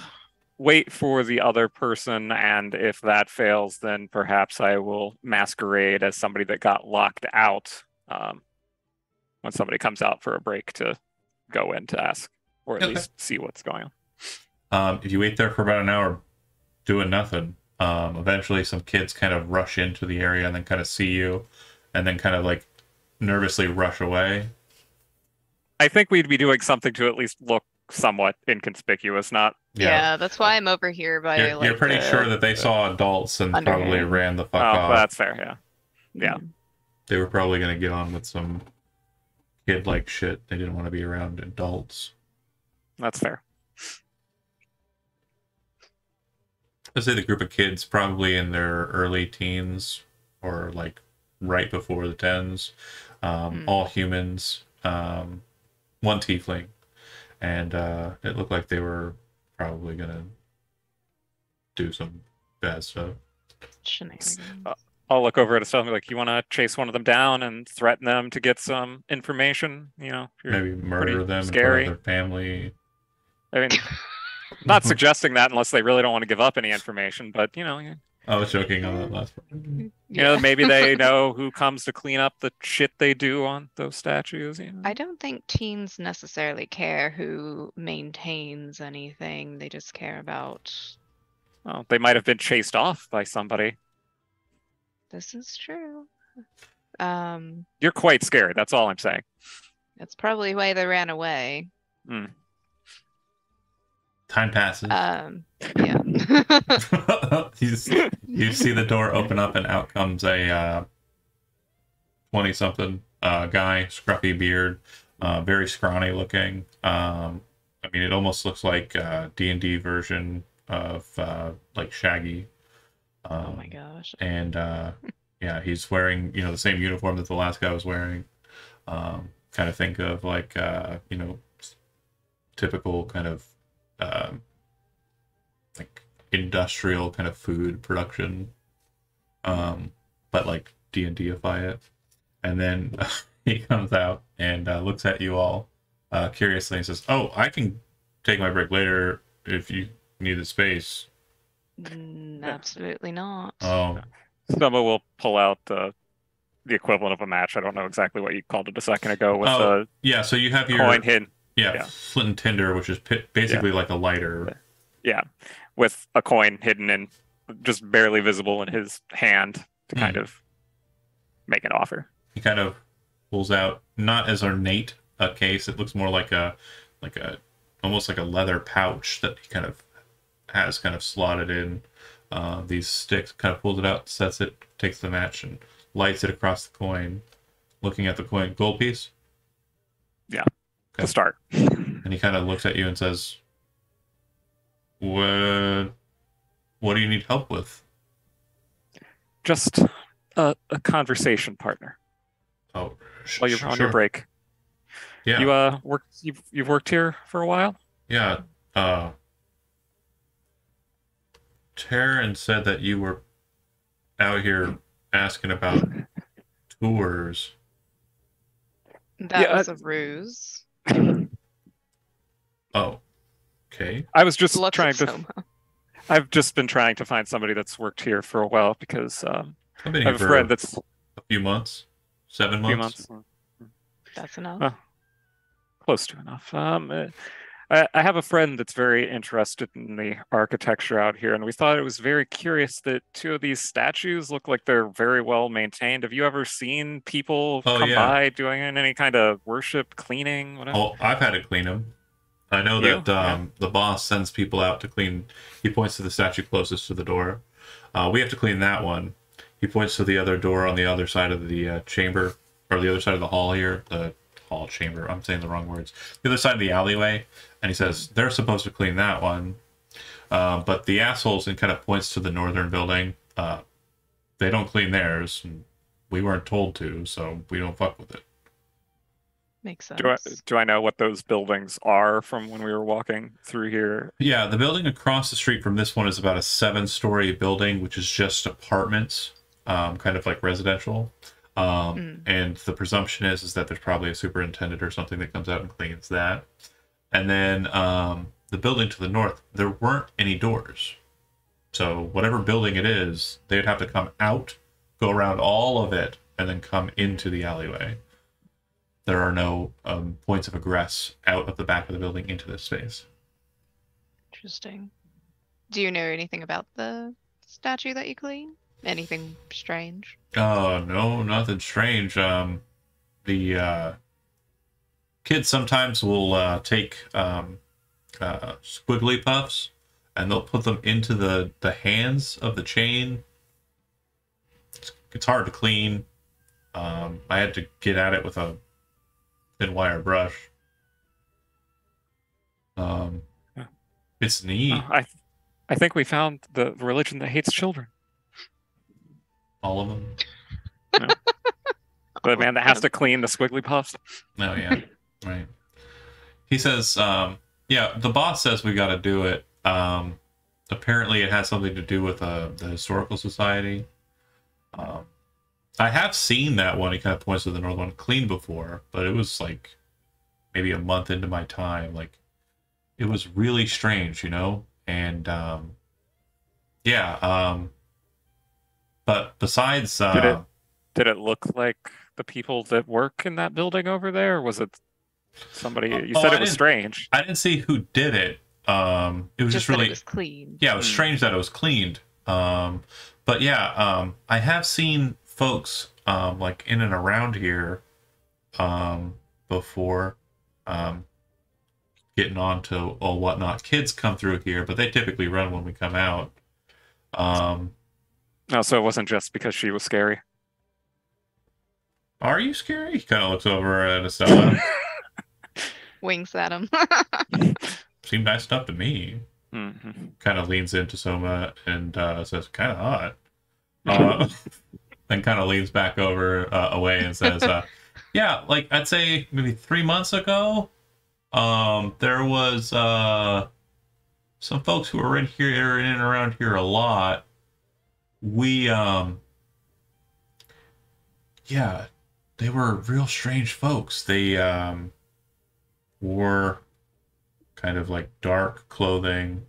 wait for the other person, and if that fails, then perhaps I will masquerade as somebody that got locked out when somebody comes out for a break to go in to ask, or at least see what's going on. If you wait there for about an hour doing nothing, eventually some kids kind of rush into the area and then kind of see you and then kind of like nervously rush away. I think we'd be doing something to at least look somewhat inconspicuous, not... Yeah, that's why I'm over here by You're pretty sure that they saw adults and probably ran the fuck off. Oh, that's fair, yeah. Yeah. They were probably going to get on with some kid-like shit. They didn't want to be around adults. That's fair. I'd say the group of kids probably in their early teens or like right before the 10s. All humans. One tiefling. And it looked like they were probably going to do some bad stuff. Shenanigans. I'll look over at Estelle and be like, you want to chase one of them down and threaten them to get some information? You know, if you're Maybe murder pretty them in front scary. of their family. I mean, not suggesting that unless they really don't want to give up any information, but, you know, I was joking on that last part. you know, maybe they know who comes to clean up the shit they do on those statues. You know? I don't think teens necessarily care who maintains anything. They just care about. Well, they might have been chased off by somebody. This is true. You're quite scared. That's all I'm saying. That's probably why they ran away. Time passes. Yeah. You see the door open up, and out comes a 20-something guy, scruffy beard, very scrawny looking. I mean, it almost looks like a D&D version of like Shaggy. Oh my gosh. And yeah, he's wearing, you know, the same uniform that the last guy was wearing. Kind of think of like, you know, typical kind of like industrial kind of food production, but like D&Dify it. And then he comes out and looks at you all curiously and says, "Oh, I can take my break later if you need the space." Absolutely not. Oh, Stumba will pull out the equivalent of a match. I don't know exactly what you called it a second ago with the yeah. So you have your coin hidden. Yeah, flint and tinder, which is basically like a lighter. Yeah, with a coin hidden and just barely visible in his hand to kind of make an offer. He kind of pulls out, not as ornate a case. It looks more like a almost like a leather pouch that he kind of has kind of slotted in these sticks. Kind of pulls it out, sets it, takes the match, and lights it across the coin. Looking at the coin, gold piece. Yeah. Okay. To start. And he kind of looks at you and says, What do you need help with? Just a conversation partner. Oh, while you're on your break. Yeah. You've worked here for a while? Yeah. Taryn said that you were out here asking about tours. That was a ruse. Oh, okay. I was just I've just been trying to find somebody that's worked here for a while because I have a friend that's a few months, 7 months. That's enough. Close to enough. I have a friend that's very interested in the architecture out here, and we thought it was very curious that two of these statues look like they're very well maintained. Have you ever seen people come by doing any kind of worship, cleaning, whatever? Oh, I've had to clean them. I know that the boss sends people out to clean. He points to the statue closest to the door. We have to clean that one. He points to the other door on the other side of the chamber, or the other side of the hall here. The hall chamber. I'm saying the wrong words. The other side of the alleyway. And he says, they're supposed to clean that one. But the assholes, and kind of points to the northern building, they don't clean theirs. And we weren't told to, so we don't fuck with it. Makes sense. Do I know what those buildings are from when we were walking through here? Yeah, the building across the street from this one is about a 7-story building, which is just apartments, kind of like residential. And the presumption is that there's probably a superintendent or something that comes out and cleans that. And then the building to the north, there weren't any doors. So whatever building it is, they'd have to come out, go around all of it, and then come into the alleyway. There are no points of egress out of the back of the building into this space. Interesting. Do you know anything about the statue that you clean? Anything strange? No, nothing strange. The kids sometimes will take squiggly puffs, and they'll put them into the hands of the chain. It's hard to clean. I had to get at it with a thin wire brush. It's neat. I think we found the religion that hates children. All of them. No. The man that has to clean the squiggly puffs. Oh yeah, right. He says, "Yeah, the boss says we got to do it. apparently it has something to do with the historical society. I have seen that one. He kind of points to the north one clean before, but it was like maybe a month into my time. Like it was really strange, you know. And yeah. But besides, did it look like the people that work in that building over there? Or was it somebody? You said it was strange. I didn't see who did it. It was just really that it was clean. Yeah, it was strange that it was cleaned. But yeah, I have seen folks like in and around here before getting on to whatnot. Kids come through here, but they typically run when we come out. No, so it wasn't just because she was scary. Are you scary? He kind of looks over at Estella. Winks at him. Seemed nice enough to me. Mm-hmm. Kind of leans into Soma and says, kind of hot. Then kind of leans back over away and says, yeah, like I'd say maybe 3 months ago, there was some folks who were in and around here a lot. We, yeah, they were real strange folks. They wore kind of like dark clothing.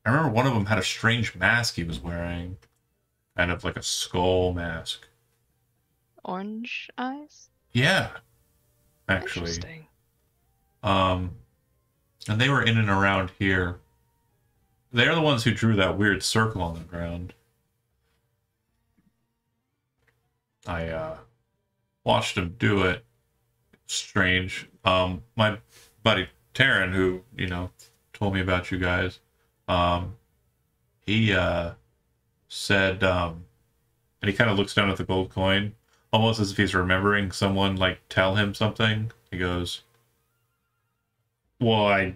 I remember one of them had a strange mask he was wearing, kind of like a skull mask. Orange eyes? Yeah, actually. Interesting. And they were in and around here. They're the ones who drew that weird circle on the ground. I watched him do it. Strange. My buddy Taryn, who, you know, told me about you guys, he said, and he kind of looks down at the gold coin, almost as if he's remembering someone, like, tell him something. He goes, well, I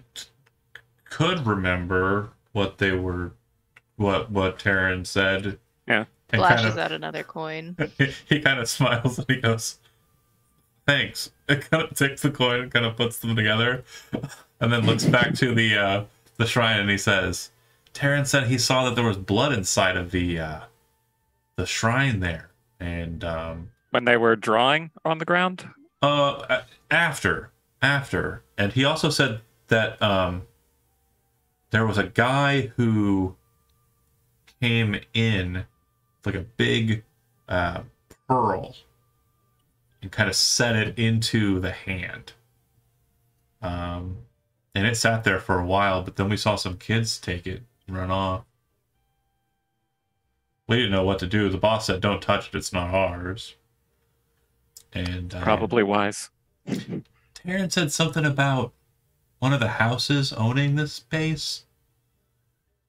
could remember what they were, what Taryn said. Yeah. And Flashes out another coin. He kind of smiles and he goes, thanks. It kind of takes the coin and kind of puts them together, and then looks back to the shrine and he says, Taryn said he saw that there was blood inside of the shrine there. And when they were drawing on the ground? After. And he also said that there was a guy who came in like a big pearl and kind of set it into the hand. And it sat there for a while, but then we saw some kids take it and run off. We didn't know what to do. The boss said, don't touch it, it's not ours. And probably wise. Taryn said something about one of the houses owning this space,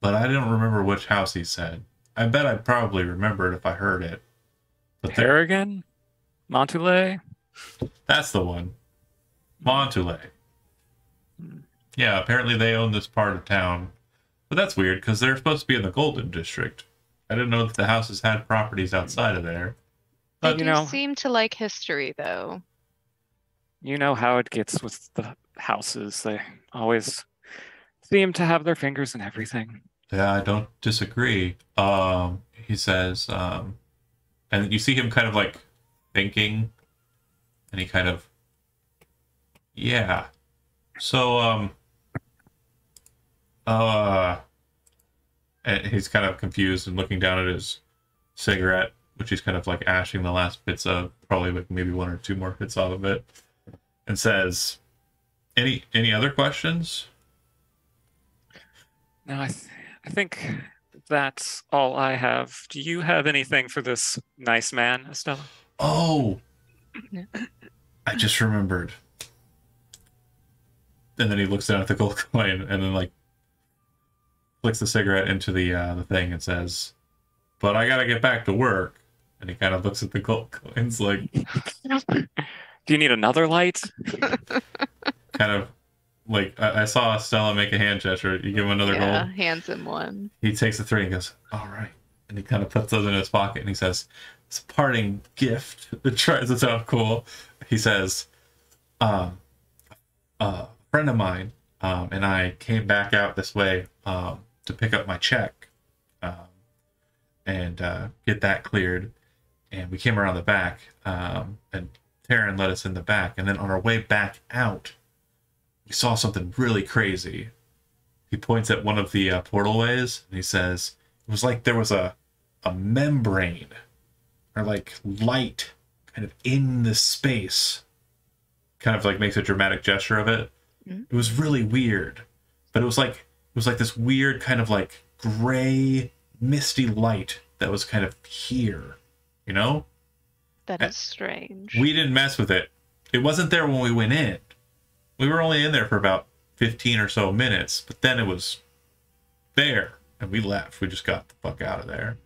but I don't remember which house he said. I bet I'd probably remember it if I heard it. But Harrigan? Montoulet? That's the one. Montoulet. Yeah, apparently they own this part of town. But that's weird, because they're supposed to be in the Golden District. I didn't know that the houses had properties outside of there. They do seem to like history, though. You know how it gets with the houses. They always seem to have their fingers in everything. Yeah, I don't disagree. He says, and you see him kind of like thinking, and he kind of, yeah. So, and he's kind of confused and looking down at his cigarette, which he's kind of like ashing the last bits of, probably like maybe 1 or 2 more hits off of it, and says, any other questions? No, I think that's all I have. Do you have anything for this nice man, Estella? Oh, I just remembered. And then he looks down at the gold coin and then like flicks the cigarette into the thing and says, "But I gotta get back to work." And he kind of looks at the gold coins like, "Do you need another light?" Kind of like I saw Stella make a hand gesture. You give him another gold. Yeah, hands him one. He takes the 3 and goes, "All right," and he kind of puts those in his pocket and he says, "It's a parting gift." It tries to sound cool. He says, "A friend of mine and I came back out this way to to pick up my check and get that cleared. And we came around the back, and Taryn led us in the back. And then on our way back out, we saw something really crazy. He points at one of the portal ways, and he says, it was like there was a membrane or like light kind of in the space. Kind of like makes a dramatic gesture of it. It was really weird, but it was like this weird kind of like gray, misty light that was kind of here, you know? That is strange. We didn't mess with it. It wasn't there when we went in. We were only in there for about 15 or so minutes, but then it was there, and we left. We just got the fuck out of there.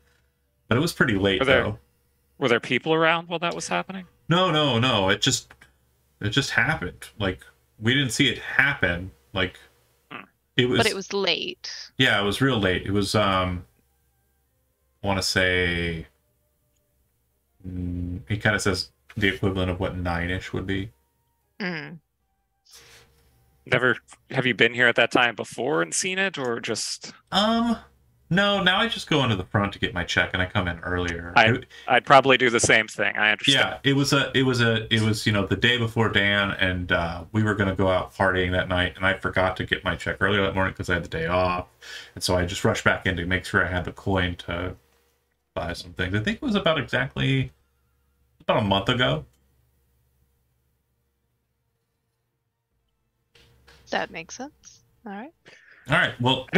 But it was pretty late, though. Were there people around while that was happening? No. It just happened. Like, we didn't see it happen. Like, it was... But it was late. Yeah, it was real late. It was, I want to say... he kind of says the equivalent of what 9-ish would be. Never... Have you been here at that time before and seen it, or just... No, now I just go into the front to get my check, and I come in earlier. I'd probably do the same thing. I understand. Yeah, it was the day before Dan, and we were gonna go out partying that night, and I forgot to get my check earlier that morning because I had the day off, and so I just rushed back in to make sure I had the coin to buy some things. I think it was about a month ago. That makes sense. All right. Well,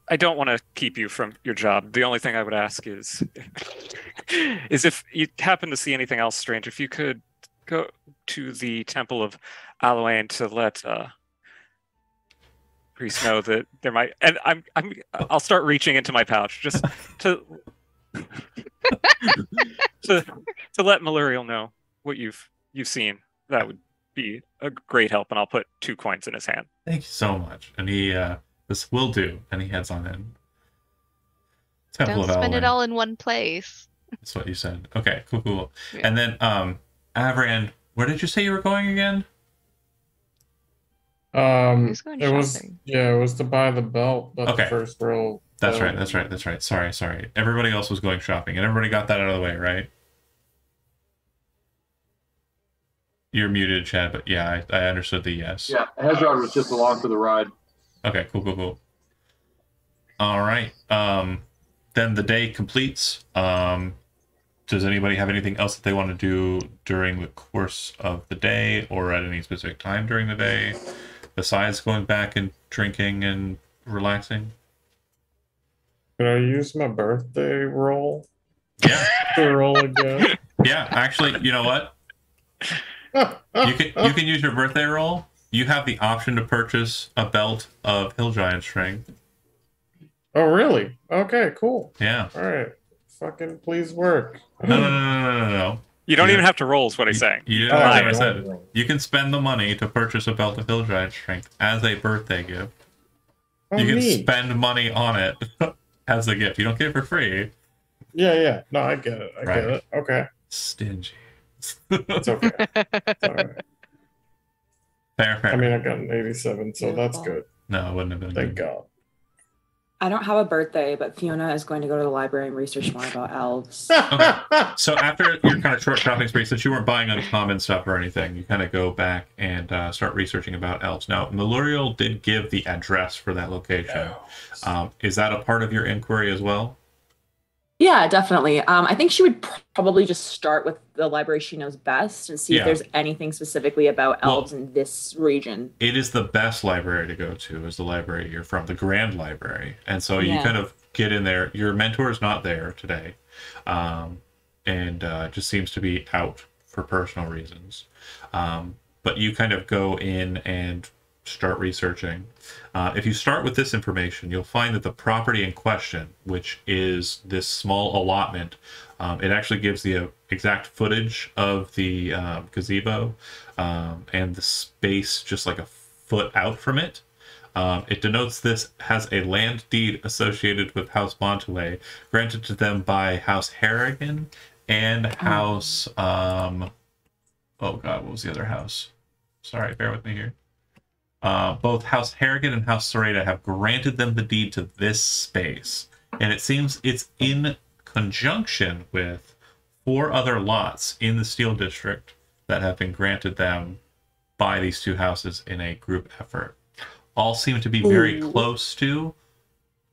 I don't want to keep you from your job. The only thing I would ask is if you happen to see anything else strange, if you could go to the Temple of Aloane to let priest know that there might, and I'll start reaching into my pouch just to let Maluriel know what you've seen. That would be a great help, and I'll put 2 coins in his hand. Thank you so much. And he this will do, and he heads on in. Don't spend it all in one place. That's what you said. Okay, cool. Yeah. And then Avran, where did you say you were going again? It was to buy the belt. That's okay. The first roll. That's right. Sorry. Everybody else was going shopping, and everybody got that out of the way, right? You're muted, Chad, but yeah, I understood the yes. Yeah, Hezrod was just along for the ride. Okay, cool. All right. Then the day completes. Does anybody have anything else that they want to do during the course of the day or at any specific time during the day besides going back and drinking and relaxing? Can I use my birthday roll? Yeah. To roll again? Yeah, actually, you know what? You can use your birthday roll. You have the option to purchase a belt of Hill Giant strength. Oh, really? Okay, cool. Yeah. All right. Fucking please work. No. You don't even have to roll, is what he's saying. You didn't I said. You can spend the money to purchase a belt of Hill Giant strength as a birthday gift. Oh, you can neat. spend money on it as a gift. You don't get it for free. Yeah. No, I get it. I get it. Okay. Stingy. It's okay. It's all right. Fair. I mean, I got an 87, so that's good. No, it wouldn't have been. Thank God. I don't have a birthday, but Fiona is going to go to the library and research more about elves. Okay. So after your kind of short shopping spree, since you weren't buying uncommon stuff or anything, you kind of go back and start researching about elves. Now, Maluriel did give the address for that location. Is that a part of your inquiry as well? Yeah, definitely. I think she would probably just start with the library she knows best and see if there's anything specifically about elves in this region. It is the best library to go to, is the library you're from, the Grand Library. And so you kind of get in there. Your mentor is not there today, and just seems to be out for personal reasons. But you kind of go in and start researching. If you start with this information, you'll find that the property in question, which is this small allotment, it actually gives the exact footage of the gazebo and the space just like a foot out from it. It denotes this has a land deed associated with House Montouet, granted to them by House Harrigan and House... oh god, what was the other house? Sorry, bear with me here. Both House Harrigan and House Sereda have granted them the deed to this space. And it seems it's in conjunction with 4 other lots in the Steel District that have been granted them by these 2 houses in a group effort. All seem to be very close to,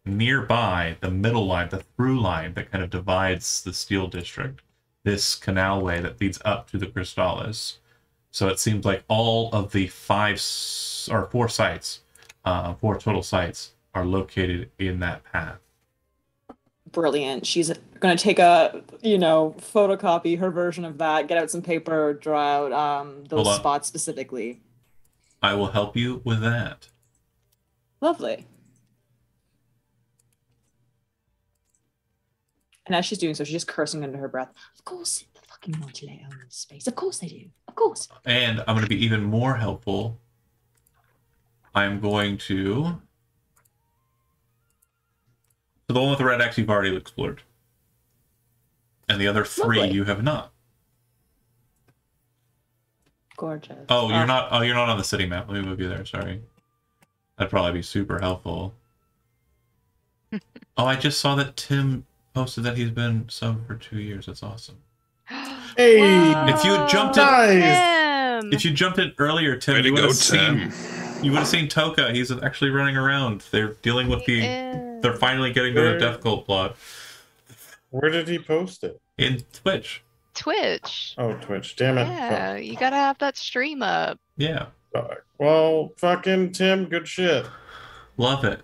nearby, the middle line, the through line that kind of divides the Steel District, this canalway that leads up to the Crystallis. So it seems like all of the 4 sites, 4 total sites, are located in that path. Brilliant. She's going to take a, photocopy her version of that, get out some paper, draw out those spots specifically. I will help you with that. Lovely. And as she's doing so, she's just cursing under her breath. Of course, the fucking Montalais own this space. Of course they do. Of course. And I'm going to be even more helpful. I'm going to... So the one with the red X you've already explored. And the other 3 Lovely. you have not. Gorgeous. Oh, you're not on the city map. Let me move you there, sorry. That'd probably be super helpful. Oh, I just saw that Tim posted that he's been sub for 2 years. That's awesome. Hey, If you had jumped in, Nice. if you jumped in earlier, Tim, Way to you would go, have seen. Tim. You would have seen Toka. He's actually running around. They're dealing with the. They're finally getting to the Death Cult plot Where did he post it? in Twitch. Twitch. Oh, Twitch. Damn it. Yeah, you gotta have that stream up. Yeah, Fuck. Well, fucking Tim, good shit. love it.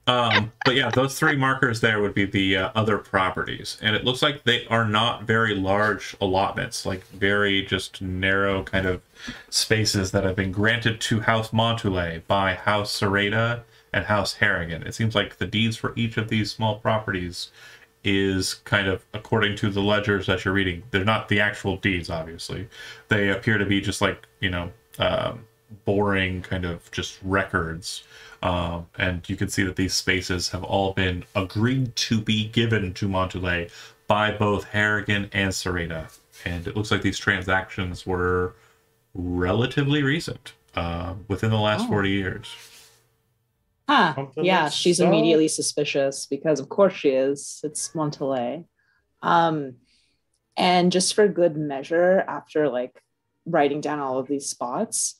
But yeah, those 3 markers there would be the other properties, and it looks like they are not very large allotments, like very just narrow kind of spaces that have been granted to House Montalais by House Sereda and House Harrigan. It seems like the deeds for each of these small properties is kind of, according to the ledgers that you're reading, they're not the actual deeds, obviously. They appear to be just like, boring kind of just records. And you can see that these spaces have all been agreed to be given to Montalais by both Harrigan and Sereda. And it looks like these transactions were relatively recent, within the last 40 years. Huh. Something Yeah, that's she's so- immediately suspicious because of course she is. It's Montalais. And just for good measure, after writing down all of these spots,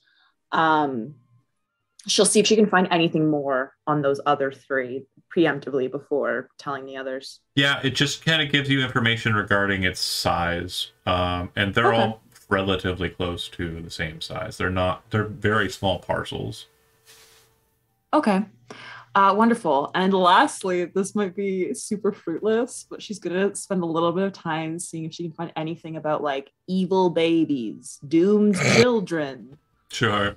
she'll see if she can find anything more on those other 3 preemptively before telling the others. Yeah, it just kind of gives you information regarding its size. And they're all relatively close to the same size. They're very small parcels. Okay. Wonderful. And lastly, this might be super fruitless, but she's going to spend a little bit of time seeing if she can find anything about evil babies, doomed children. Sure.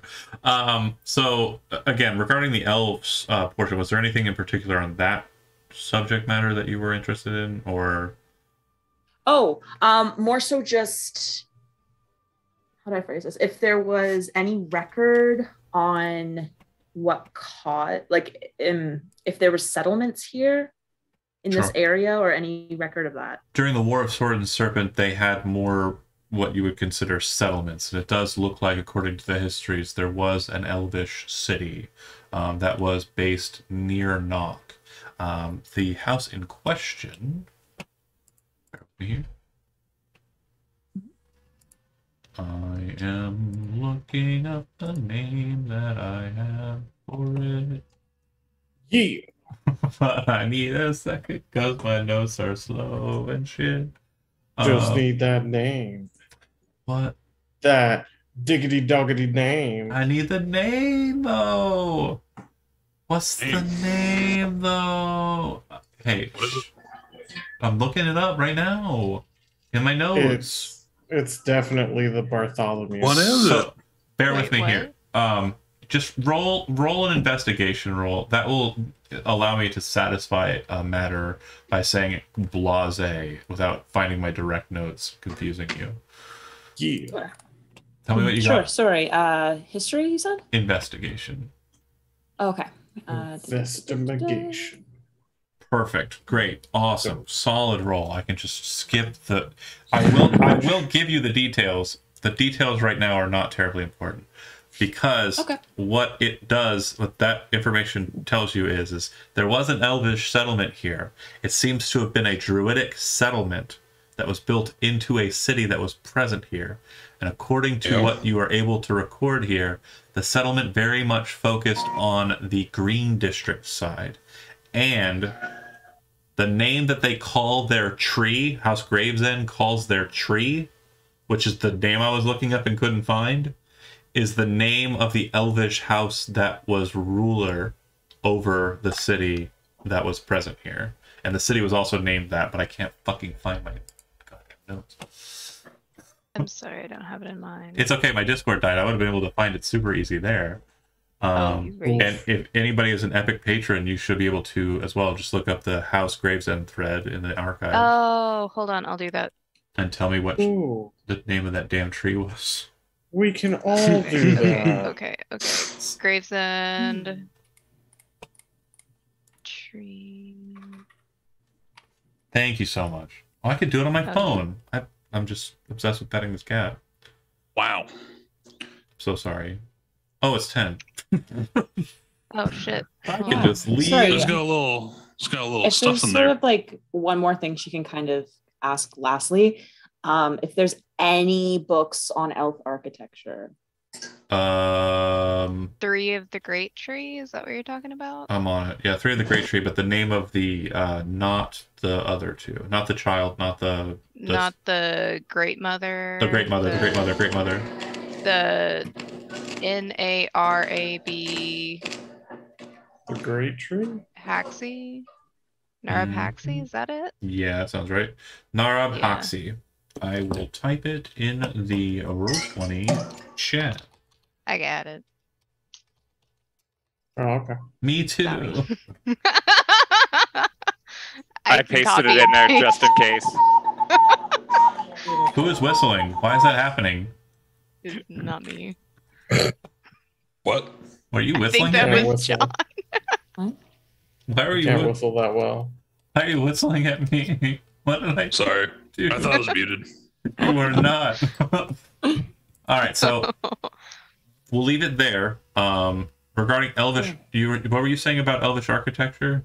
So again, regarding the elves portion, was there anything in particular on that subject matter that you were interested in, or? Oh, more so just, how do I phrase this? If there was any record on what caused, if there were settlements here in this area, or any record of that. During the War of Sword and Serpent, they had more what you would consider settlements, and it does look like, according to the histories, there was an elvish city that was based near Knock. The house in question, over here. I am looking up the name that I have for it. Yeah. I need a second because my notes are slow and shit. Just need that name. What? That diggity doggity name. I need the name though. What's the name though? Hey, I'm looking it up right now in my notes. It's definitely the Bartholomew. What is it? Bear Wait, with me what? here. Just roll an investigation roll. That will allow me to satisfy a matter by saying blase without finding my direct notes confusing you. Yeah. Tell me what you Sure, got. sorry. History, you said? Investigation. Okay. Investigation. Perfect. Great. Awesome. Solid roll. I can just skip the. I will give you the details. The details right now are not terribly important. Because what it does, what that information tells you is there was an Elvish settlement here. It seems to have been a druidic settlement that was built into a city that was present here. And according to what you are able to record here, the settlement very much focused on the Green District side. And the name that they call their tree, House Gravesend calls their tree, which is the name I was looking up and couldn't find, is the name of the Elvish house that was ruler over the city that was present here. And the city was also named that, but I can't fucking find my goddamn notes. I'm sorry, I don't have it in mind. It's okay, my Discord died. I would have been able to find it super easy there. And if anybody is an Epic patron, you should be able to as well. Just look up the House Gravesend thread in the archive. Oh, hold on, I'll do that. And tell me what the name of that damn tree was. We can all do that. Okay. Gravesend. Tree. Thank you so much. Oh, I could do it on my phone. I'm just obsessed with petting this cat. Wow. So sorry. Oh, it's 10. Oh shit. I can just leave. It's got a little If stuff there's in sort there. of like one more thing she can kind of ask lastly, if there's any books on elf architecture. 3 of the Great Tree, is that what you're talking about? I'm on it. Yeah, 3 of the Great Tree, but the name of the not the other 2. Not the child, not the Not the Great Mother. The Great Mother, the Great Mother, Great Mother. The Narab The Great Tree? Haxi? Narab Haxi, is that it? Yeah, that sounds right. Narab Haxi. I will type it in the Roll20 chat. I got it. Oh, okay. Me too. I pasted it in there just in case. Who is whistling? Why is that happening? It's not me. What? Were you I whistling? think that at me? was John. Why were you Can't whistle that well. Why are you whistling at me? What did I Sorry. do? I thought I was muted. You were not. All right, so we'll leave it there. Regarding Elvish, what were you saying about Elvish architecture?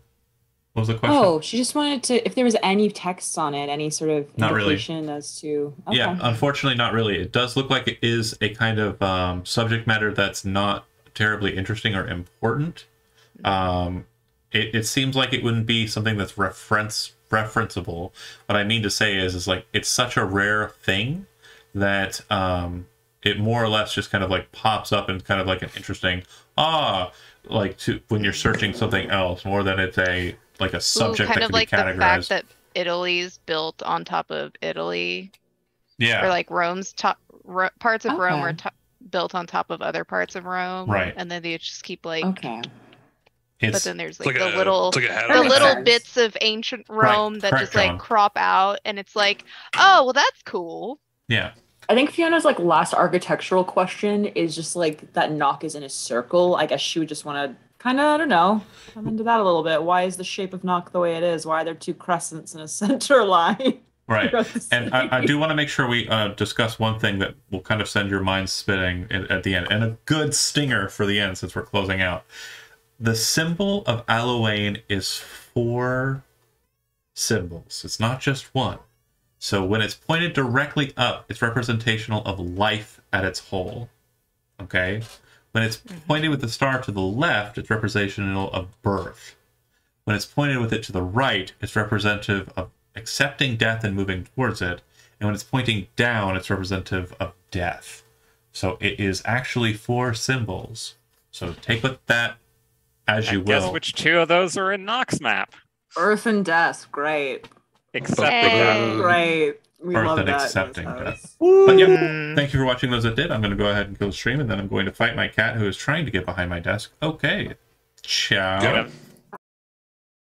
What was the question? Oh, she just wanted to, if there was any text on it, any sort of Not really. indication as to. Okay. Yeah, unfortunately, not really. It does look like it is a kind of subject matter that's not terribly interesting or important. It seems like it wouldn't be something that's referenceable. What I mean to say is like it's such a rare thing that it more or less just kind of like pops up and kind of like an interesting like to when you're searching something else more than it's a subject kind that of can like be categorized. the fact that Italy's built on top of Italy. Yeah. Or like Rome's parts of Rome Okay. are built on top of other parts of Rome. Right. And then they just keep like. Okay. But then there's like It's like the little a hat the on little sense. bits of ancient Rome that correct, just like John. crop out, and it's like, oh well, that's cool. Yeah. I think Fiona's like last architectural question is just like that knock is in a circle. I guess she would just want to kind of, I don't know, come into that a little bit. Why is the shape of knock the way it is? Why are there 2 crescents in a center line? Right. throughout the And I city? do want to make sure we discuss one thing that will kind of send your mind spinning at the end, and a good stinger for the end since we're closing out. The symbol of Allowane is 4 symbols. It's not just one. So when it's pointed directly up, it's representational of life at its whole. Okay? When it's pointed with the star to the left, it's representational of birth. When it's pointed with it to the right, it's representative of accepting death and moving towards it. And when it's pointing down, it's representative of death. So it is actually 4 symbols. So take with that as you Guess will. which 2 of those are in Nox map? Earth and death. Great. Accepting Hey. that. Great. We Earth love and that. in this accepting house. death. But yeah, thank you for watching those that did. I'm going to go ahead and kill the stream, and then I'm going to fight my cat who is trying to get behind my desk. Okay. Ciao. Got it.